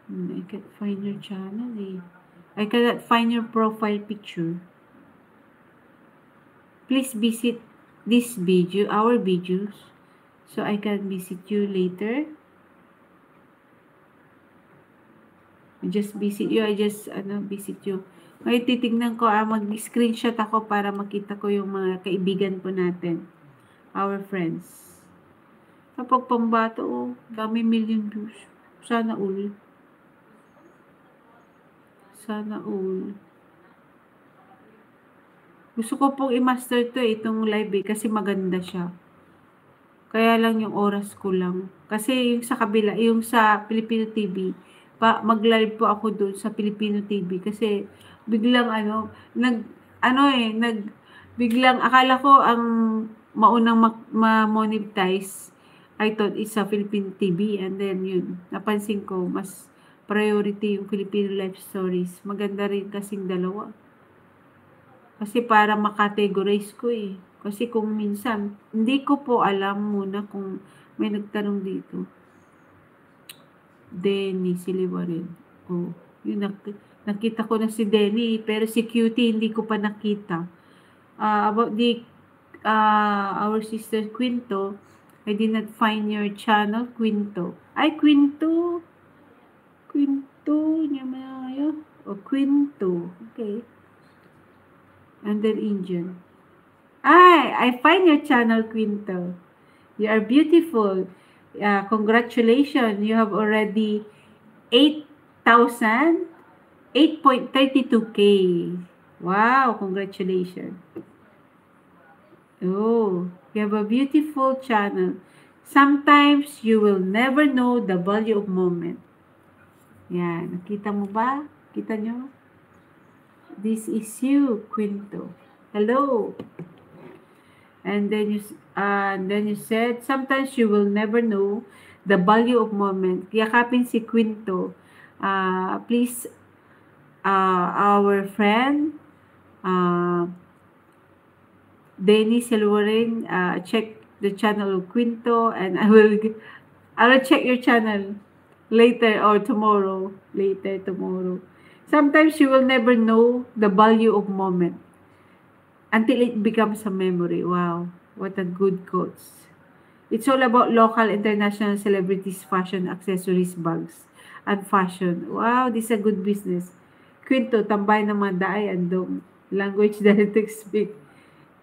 I can't find your channel eh. I cannot find your profile picture. Please visit this video, our videos, so I can visit you later. Just visit you. I just, visit you. May titignan ko, mag-screenshot ako para makita ko yung mga kaibigan po natin. Our friends. Kapag pambato, dami million views. Sana all. Sana all. Gusto ko pong i-master to itong live kasi maganda siya. Kaya lang yung oras ko lang. Kasi yung sa kabila, yung sa Filipino TV, mag-live po ako doon sa Filipino TV kasi biglang biglang akala ko ang maunang ma-monetize I thought it's sa Filipino TV and then yun, napansin ko mas priority yung Filipino life stories. Maganda rin kasing dalawa. Kasi para makategorize ko eh. Kasi kung minsan, hindi ko po alam muna kung may nagtanong dito. Denny Siliwarin. Oh, yun nakita ko na si Denny, pero si Cutie hindi ko pa nakita. About our sister Quinto, I did not find your channel, Quinto. Ay, Quinto. Quinto, niya mayo. Oh, Quinto. Okay. And then Indian. I find your channel, Quinto. You are beautiful. Congratulations. You have already 8,000, 8.32K. Wow, congratulations. Oh, you have a beautiful channel. Sometimes you will never know the value of moment. Yan, nakita mo ba? Kita nyo? This is you, Quinto. Hello. And then you said, sometimes you will never know the value of moment. Yakapin si Quinto. Please, our friend, Denny Silwaring, check the channel of Quinto, and I will check your channel later or tomorrow. Later tomorrow. Sometimes you will never know the value of moment until it becomes a memory. Wow, what a good quotes. It's all about local, international celebrities, fashion, accessories, bags, and fashion. Wow, this is a good business. Quinto, tambay ng mga daay andong language that to speak.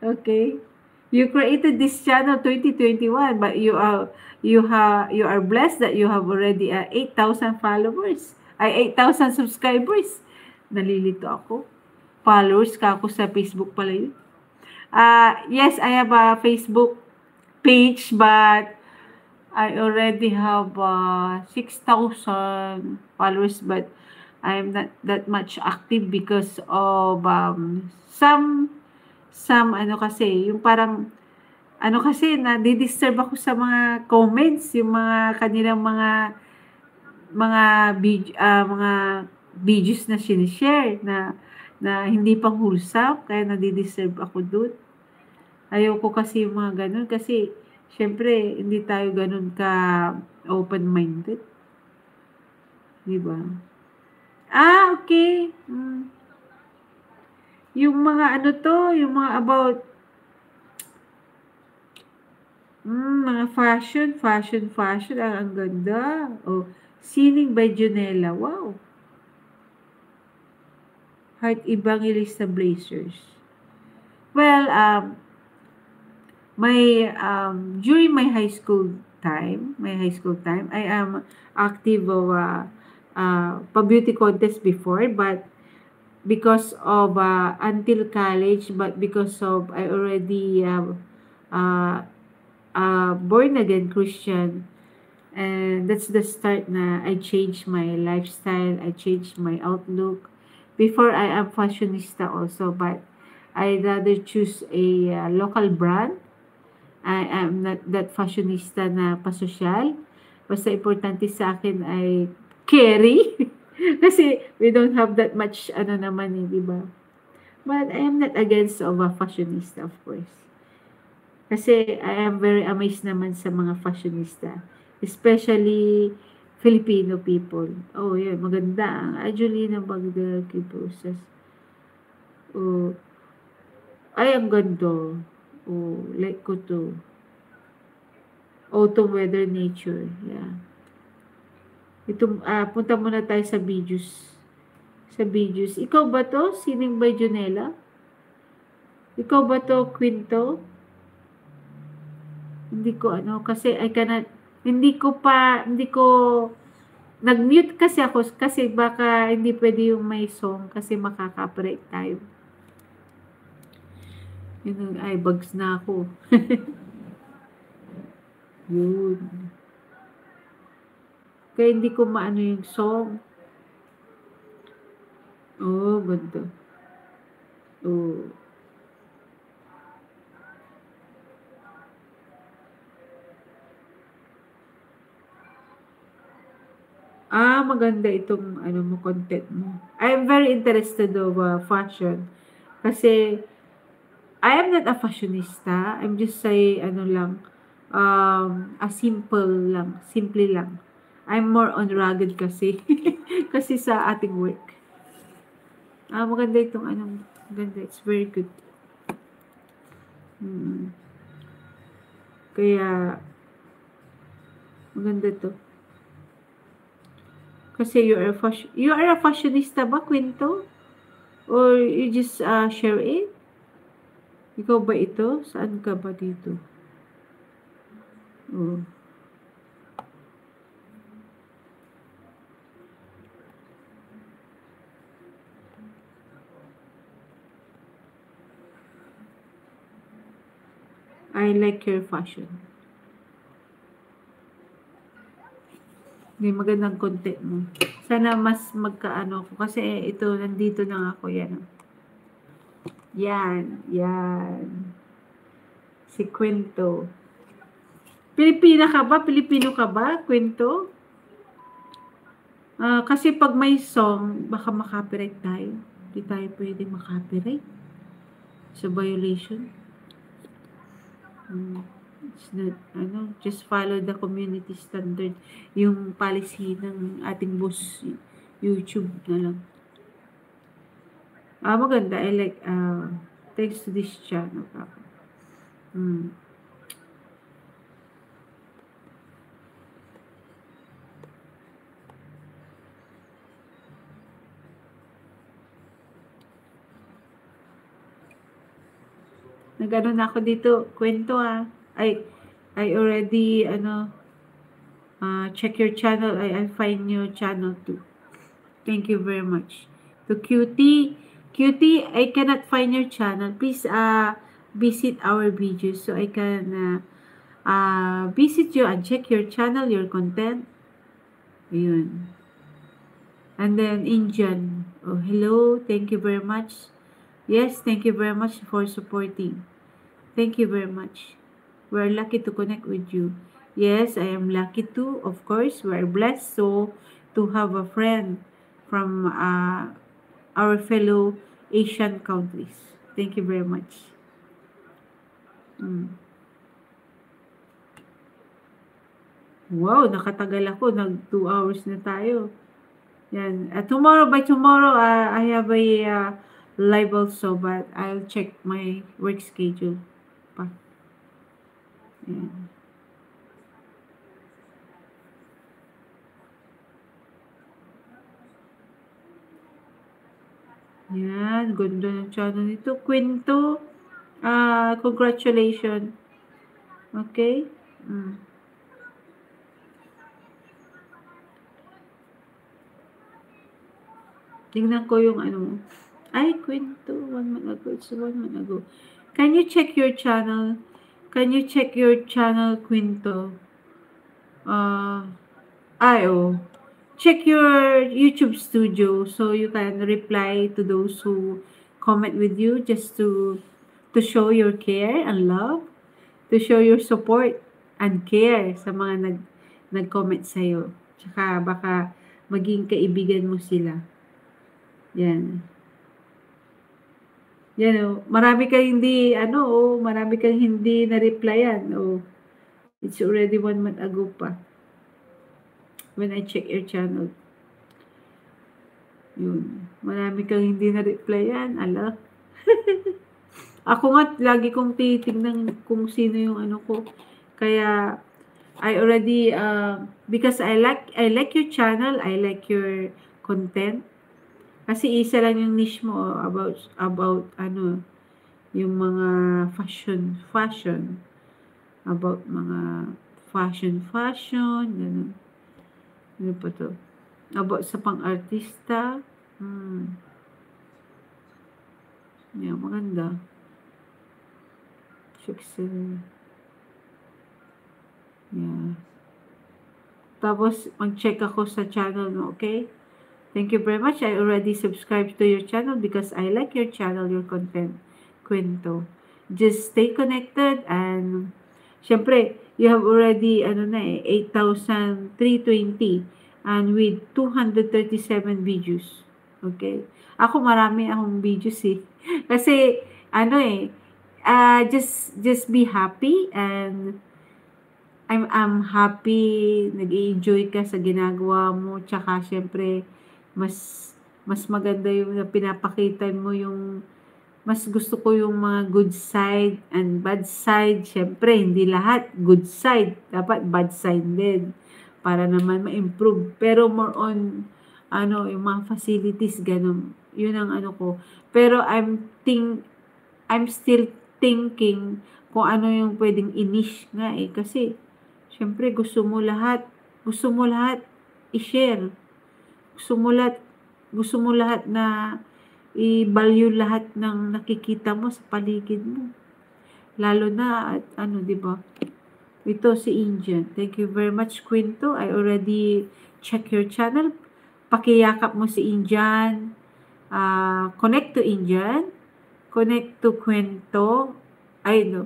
Okay. You created this channel 2021, but you are blessed that you have already 8,000 followers. Ay 8,000 subscribers. Nalilito ako. Followers ka ako sa Facebook pala yun. Yes, I have a Facebook page, but I already have 6,000 followers, but I'm not that much active because of some some ano kasi, yung parang ano kasi nadi-disturb ako sa mga comments, yung mga kanilang mga videos na shine-share na hindi pang wholesome kaya nadi-disturb ako dun. Ayoko kasi yung mga gano'n kasi siyempre hindi tayo gano'n ka open-minded, 'di ba? Okay. Yung mga ano 'to, yung mga about mga fashion, ang ganda. Oh, Sining by Junella, wow! Heart Evangelista Blazers. Well, during my high school time, I am active of pa-beauty contest before, but because of until college, but because of I already uh, born again Christian, and that's the start na I changed my lifestyle, I changed my outlook. Before I am fashionista also, but I rather choose a local brand. I am not that fashionista na pasosyal. Basta importante sa akin ay carry. Kasi we don't have that much ano naman eh, di ba? But I am not against of a fashionista, of course. Kasi I am very amazed naman sa mga fashionista. Especially Filipino people. Oh, yun. Maganda ang Angelina Magda Kibrusas. Oh, ay, ang ganda. Oh, like ko to. Autumn weather nature. Yeah. Ito, punta muna tayo sa videos. Sa videos. Ikaw ba to? Sining by Junella? Ikaw ba to, Quinto? Hindi ko ano, kasi I cannot, hindi ko, nag-mute kasi ako, kasi baka hindi pwede yung may song, kasi makaka-break tayo. Yun, ay, bugs na ako. Yun. Kaya hindi ko maano yung song. Oh, ganda. Oh. Maganda itong ano mo, content mo. I am very interested of fashion. Kasi I am not a fashionista. I'm just say ano lang, simple lang. I'm more on rugged kasi. Kasi sa ating work. Maganda itong anong, maganda. It's very good. Kaya, maganda to. Kasi you are a fashionista ba, Quinto? Or you just share it? Ikaw ba ito? Saan ka ba dito? Oh. I like your fashion. May magandang content mo. Sana mas magkaano ako. Kasi ito, nandito na ako. Yan. Yan. Si Quinto. Pilipino ka ba, Quinto? Kasi pag may song, baka makapiright tayo. Hindi tayo pwede makapiright. So, violation. It's not, just follow the community standard. Yung policy ng ating boss, YouTube na lang. Maganda. I like, thanks to this channel. Nag-ano na ako dito, Kwento I already, check your channel. I find your channel too. Thank you very much. To Cutie, I cannot find your channel. Please, visit our videos so I can, visit you and check your channel, your content. And then Indian. Oh, hello. Thank you very much. Yes, thank you very much for supporting. Thank you very much. We're lucky to connect with you. Yes, I am lucky too. Of course, we're blessed so to have a friend from our fellow Asian countries. Thank you very much. Mm. Wow, nakatagal ako. Nag 2 hours na tayo. Yan. Tomorrow, by tomorrow, I have a live also, but I'll check my work schedule pa. Yan. Yan. Ganda ng channel nito. Kwento. Congratulations. Okay? Mm. Tingnan ko yung ano mo. Ay, kwento. 1 month ago. It's 1 month ago. Can you check your channel? Can you check your channel, Kwento? Uh, oh. Check your YouTube studio so you can reply to those who comment with you just to show your care and love, to show your support and care sa mga nag-comment sa'yo. Tsaka baka maging kaibigan mo sila. Yan. Yan oh. Marami kang hindi na-replyan. Oh, it's already 1 month ago pa. When I check your channel. Yun. Marami kang hindi na-replyan. Ala. Ako nga, lagi kong titignan kung sino yung ano ko. Kaya, I already, because I like your channel, I like your content. Kasi isa lang yung niche mo about ano, yung mga fashion. About mga fashion, ganun. Ano pa to? About sa pang-artista. Yeah, maganda. Success. Yeah. Tapos, mag-check ako sa channel mo, okay? Thank you very much. I already subscribed to your channel because I like your channel, your content, Kwento. Just stay connected and syempre, you have already 8,320 and with 237 videos. Okay? Ako marami akong videos eh. Kasi just be happy and I'm happy, nag-enjoy ka sa ginagawa mo, tsaka syempre, mas maganda yung pinapakita mo yung, mas gusto ko yung mga good side and bad side. Syempre, hindi lahat good side. Dapat bad side din. Para naman ma-improve. Pero more on, yung mga facilities, ganun. Yun ang ano ko. Pero I'm still thinking kung ano yung pwedeng i-niche nga eh. Kasi, syempre, gusto mo lahat i-share. Gusto mo lahat na i-value lahat ng nakikita mo sa paligid mo. Lalo na, at 'di ba? Ito si Indian. Thank you very much, Quinto. I already check your channel. Pakiyakap mo si Indian. Connect to Indian. Connect to Quinto. Ay, no.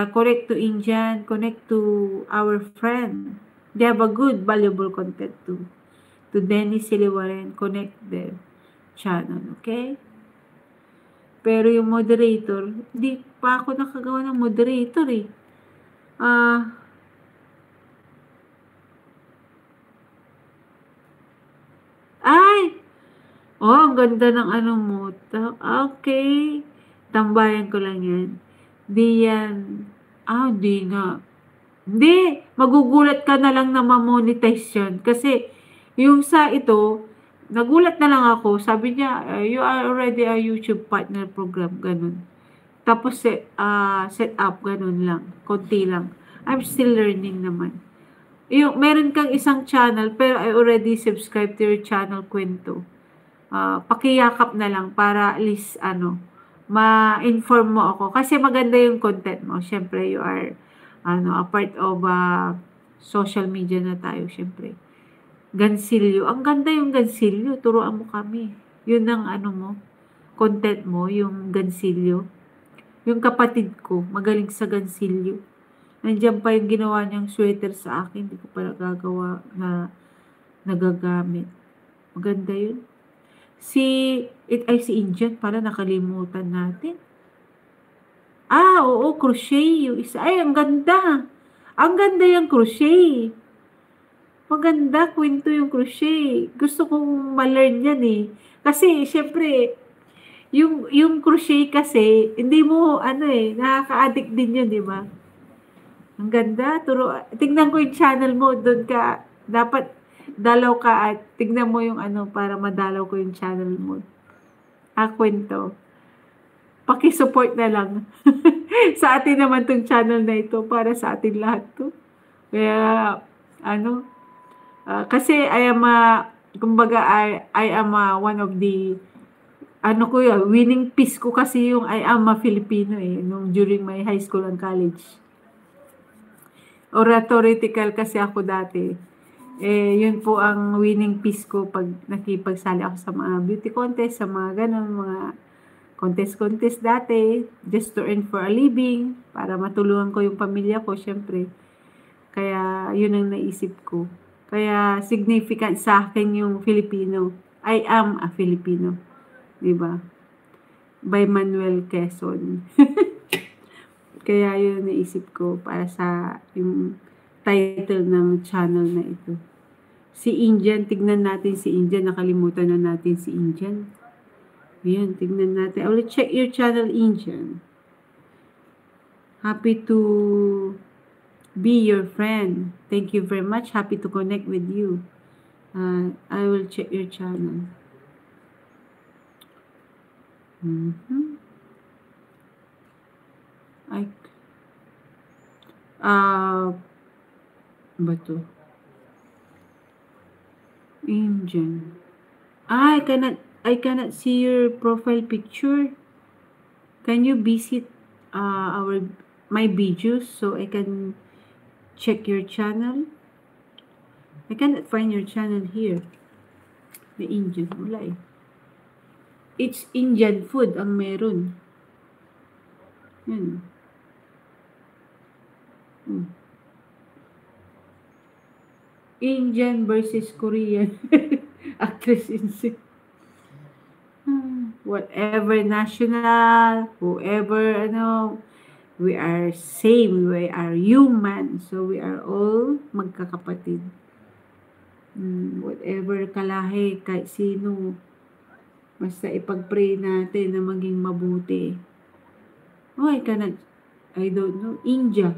Connect to Indian. Connect to our friend. They have a good, valuable content too. To Dennis Siliwaren, connect their channel, okay? Pero yung moderator, hindi pa ako nakagawa ng moderator eh. Ay! Ang ganda ng ano mo. Okay. Tambayan ko lang yan. Di yan. Di nga. Hindi. Magugulat ka na lang na ma-monetize yan. Kasi, yung sa ito, nagulat na lang ako. Sabi niya, you are already a YouTube partner program. Ganun. Tapos, set up. Ganun lang. Konti lang. I'm still learning naman. Meron kang isang channel, pero I already subscribed to your channel, Kwento. Pakiyakap na lang para at least ma-inform mo ako kasi maganda yung content mo. Syempre you are a part of social media na tayo syempre. Gansilyo. Ang ganda yung gansilyo. Turuan mo kami. Yun ang ano mo. content mo, yung gansilyo. Yung kapatid ko, magaling sa gansilyo. Nandiyan pa yung ginawa niyang sweater sa akin, hindi ko pa nagagawa na nagagamit. Maganda yun. Si Indian pala, nakalimutan natin. Oo, crochet. Yung isa. Ay, ang ganda. Ang ganda yung crochet. Maganda, kwento yung crochet. Gusto kong ma-learn yan eh. Kasi, syempre, yung crochet kasi, hindi mo, nakaka-addict din yun, di ba? Ang ganda. Tignan ko yung channel mo. Doon ka, dapat, dalaw ka at tignan mo yung para madalaw ko yung channel mo. Kwento. Paki-support na lang. Sa atin naman tong channel na ito para sa atin lahat to. Kaya kasi kumbaga I am one of the winning piece ko kasi yung I am a Filipino nung during my high school and college. Oratorical kasi ako dati. Yun po ang winning piece ko pag nakipagsali ako sa mga beauty contest, sa mga ganun, mga contest dati, just to earn for a living, para matulungan ko yung pamilya ko, syempre. Kaya, yun ang naisip ko. Kaya, significant sa akin yung Filipino. I am a Filipino. Diba? By Manuel Quezon. Kaya, yun ang naisip ko para sa yung title ng channel na ito. Si Indian, tignan natin si Indian. Nakalimutan na natin si Indian. Ayan, tignan natin. I will check your channel, Indian. Happy to be your friend. Thank you very much. Happy to connect with you. I will check your channel. Bato. Indian. I cannot see your profile picture. Can you visit my videos so I can check your channel? I cannot find your channel here. The Indian. Wala eh. It's Indian food ang meron. Yan. Indian versus Korean. Actress in whatever national, whoever, we are same, we are human, so we are all magkakapatid. Whatever kalahi, kahit sino, basta ipag-pray natin na maging mabuti. I don't know, India.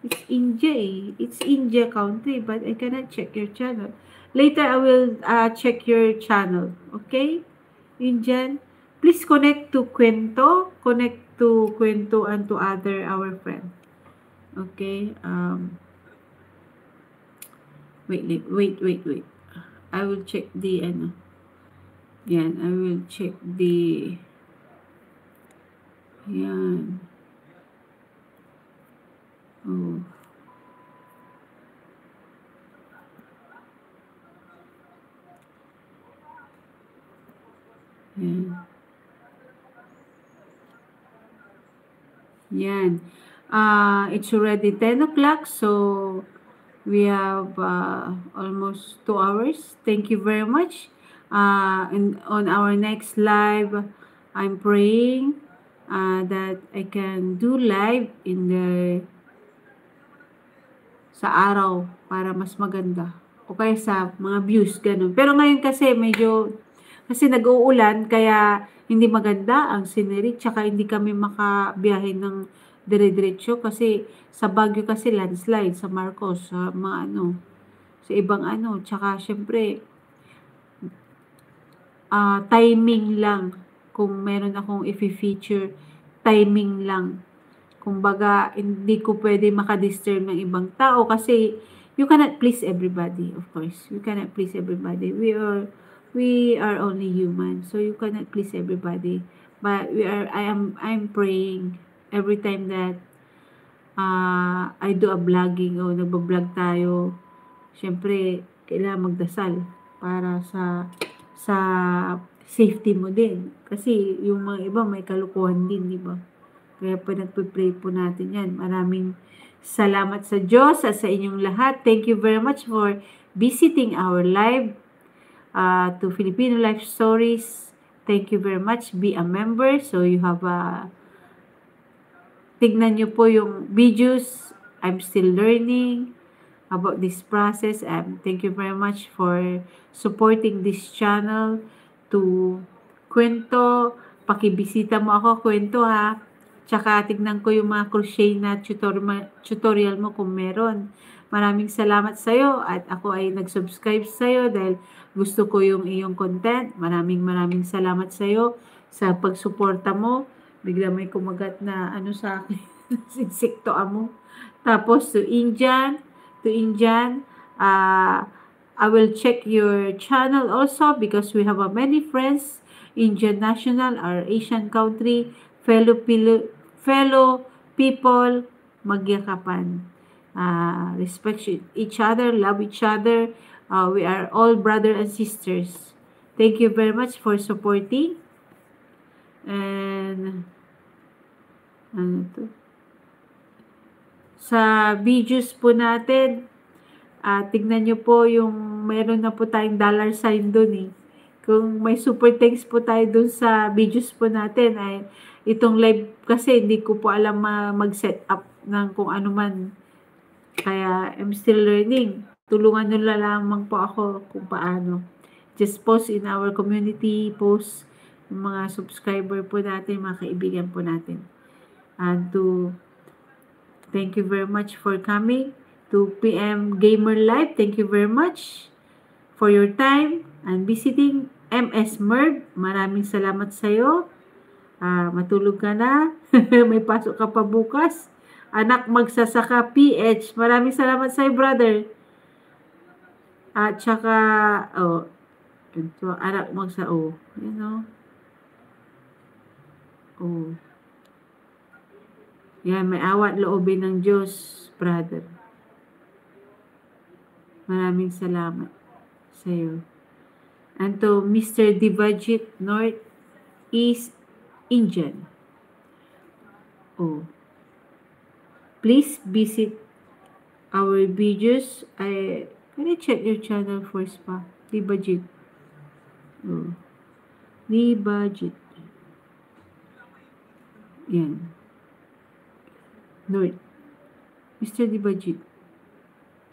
It's India It's India country, but I cannot check your channel. Later, I will check your channel. Okay? Indian. Please connect to Kwento. Connect to Kwento and to our friend. Okay? Wait. I will check the, Yan. I will check the, yan. Oh. Yan. It's already 10 o'clock, so we have almost 2 hours. Thank you very much. And on our next live, I'm praying that I can do live sa araw para mas maganda. O kaya sa mga views, ganun. Pero ngayon kasi nag-uulan, kaya hindi maganda ang scenery, tsaka hindi kami makabiyahe ng dire-diretso kasi sa Baguio kasi landslide, sa Marcos, sa mga sa ibang tsaka syempre, timing lang. Kung meron akong i-feature, timing lang. Kumbaga, hindi ko pwede makadisturb ng ibang tao kasi you cannot please everybody, of course. You cannot please everybody. We are only human, so you cannot please everybody. But I'm praying every time that I do a vlogging o nagbablog tayo. Syempre, kailangan magdasal para sa safety mo din. Kasi yung mga iba may kalukuhan din, di ba? Kaya po nagpe-pray po natin yan. Maraming salamat sa Diyos at sa inyong lahat. Thank you very much for visiting our live to Filipino Life Stories. Thank you very much. Be a member so you have tignan nyo po yung videos. I'm still learning about this process. Thank you very much for supporting this channel to kwento. Pakibisita mo ako, kwento ha. Tsaka tignan ko yung mga crochet na tutorial mo kung meron. Maraming salamat sa'yo at ako ay nag-subscribe sa'yo dahil gusto ko yung iyong content. Maraming salamat sa'yo sa pagsuporta mo. Bigla may kumagat na ano sa akin. Insekto mo. Tapos to Indian, I will check your channel also because we have many friends, Indian national or Asian country, fellow people, magyakapan. Respect each other, love each other. We are all brother and sisters. Thank you very much for supporting. And ano to? Sa videos po natin, tignan nyo po yung meron na po tayong dollar sign dun eh. Kung may super thanks po tayo dun sa videos po natin, ay itong live kasi hindi ko po alam mag-set up ng kung ano man. Kaya I'm still learning. Tulungan nyo lamang po ako kung paano. Just post in our community, post yung mga subscriber po natin, mga kaibigan po natin. And thank you very much for coming to PM Gamer Live. Thank you very much for your time and visiting MS Merv. Maraming salamat sa iyo. Matulog ka na. May pasok ka pa bukas. Anak magsasaka PH. Maraming salamat sa iyo, brother. At saka, ito, anak you know. Yan, may awat loobin ng Diyos, brother. Maraming salamat sa iyo. And to Mr. Divajit North East Indian. Please visit our videos. Can I check your channel first pa? Divajit. Divajit. Yan. North. Mr. Divajit.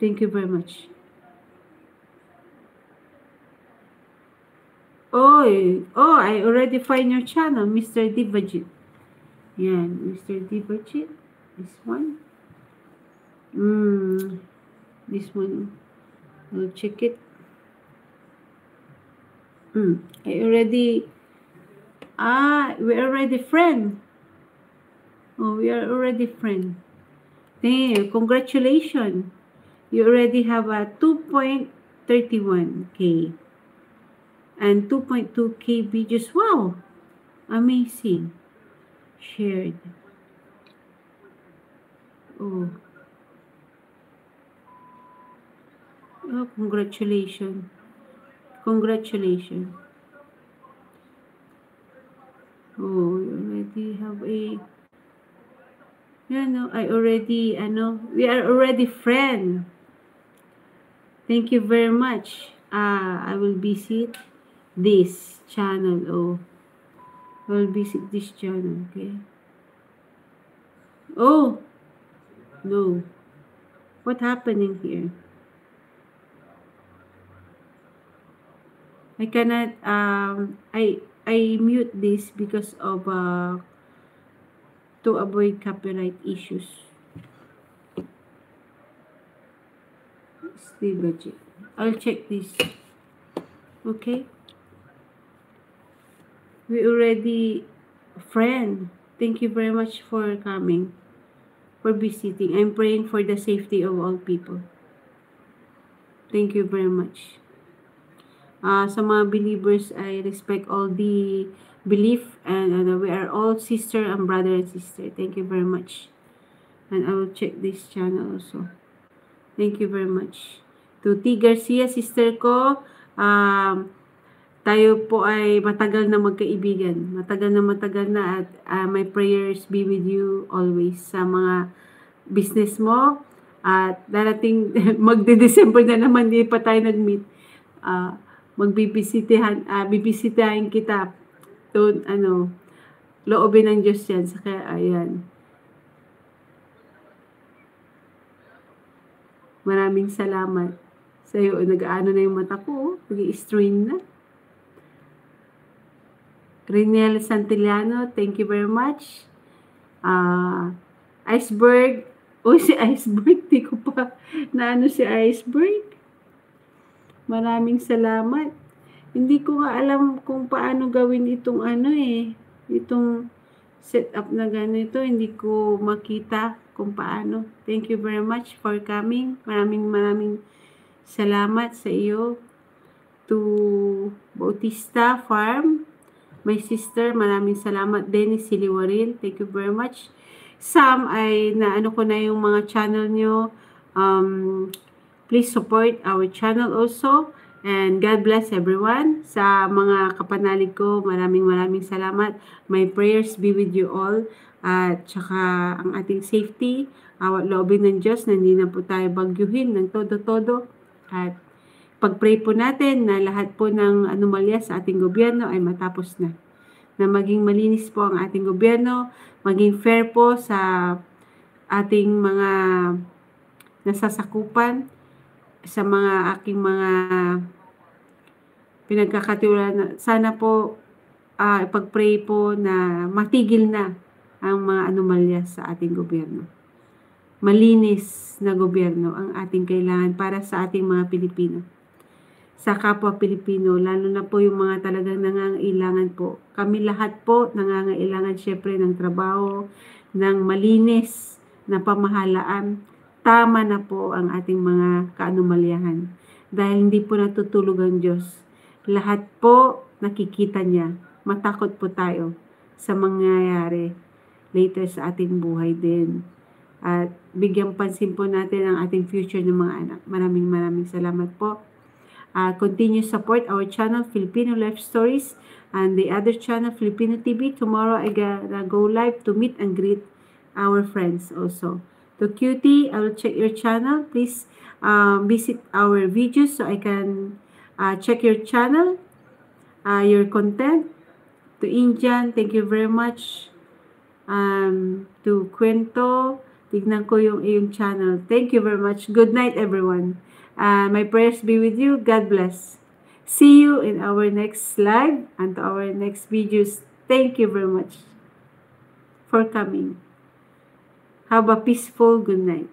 Thank you very much. I already find your channel, Mr. Divajit. Yan, Mr. Divajit. This one. This one. I'll check it. We are already friend. We are already friend. Damn, congratulations. You already have a 2.31K and 2.2K videos. Wow, amazing. Shared. Congratulations. Congratulations. You already have a we are already friend. Thank you very much. I will visit this channel. I will visit this channel, okay? No. What happening here? I cannot, I mute this because of, to avoid copyright issues. Stay budget. I'll check this. Okay? We already friend. Thank you very much for coming, for visiting. I'm praying for the safety of all people. Thank you very much. Sa mga believers, I respect all the belief and we are all sister and brother and sister. Thank you very much. And I will check this channel also. Thank you very much. To T. Garcia, sister ko, tayo po ay matagal na magkaibigan. Matagal na at my prayers be with you always sa mga business mo. At darating magde-December na naman, hindi pa tayo nag-meet. Bibisitahin kita. Doon, loobin ng Diyos yan. Kaya, ayan. Maraming salamat sa iyo. Nag-aano na yung mata ko. Nag-i-strain na. Rinel Santillano, thank you very much. Iceberg. Si Iceberg. Di ko pa naano si Iceberg. Maraming salamat. Hindi ko nga alam kung paano gawin itong itong setup na ganito. Hindi ko makita kung paano. Thank you very much for coming. Maraming salamat sa iyo. To Bautista Farm, my sister, maraming salamat. Dennis Siliwarin, thank you very much. Sam, ay naano ko na yung mga channel nyo. Please support our channel also. And God bless everyone. Sa mga kapanalig ko, maraming salamat. My prayers be with you all. At saka ang ating safety, awat loobin ng Diyos na hindi na po tayo bagyuhin ng todo-todo. At pag-pray po natin na lahat po ng anomalya sa ating gobyerno ay matapos na. Na maging malinis po ang ating gobyerno, maging fair po sa ating mga nasasakupan, sa mga aking mga pinagkakatiwalaan. Sana po ipag-pray po na matigil na ang mga anomalya sa ating gobyerno. Malinis na gobyerno ang ating kailangan para sa ating mga Pilipino. Sa kapwa Pilipino, lalo na po yung mga talagang nangangailangan po. Kami lahat po nangangailangan syempre ng trabaho, ng malinis na pamahalaan. Tama na po ang ating mga kaanumalyahan. Dahil hindi po natutulog ang Diyos. Lahat po nakikita niya. Matakot po tayo sa mangyayari later sa ating buhay din. At bigyan pansin po natin ang ating future ng mga anak. Maraming salamat po. Continue support our channel, Filipino Life Stories, and the other channel, Filipino TV. Tomorrow, I gotta go live to meet and greet our friends also. To Cutie, I will check your channel. Please visit our videos so I can check your channel, your content. To Indian, thank you very much. To Kwento, tignan ko yung iyong channel. Thank you very much. Good night, everyone. My prayers be with you. God bless. See you in our next live and to our next videos. Thank you very much for coming. Have a peaceful good night.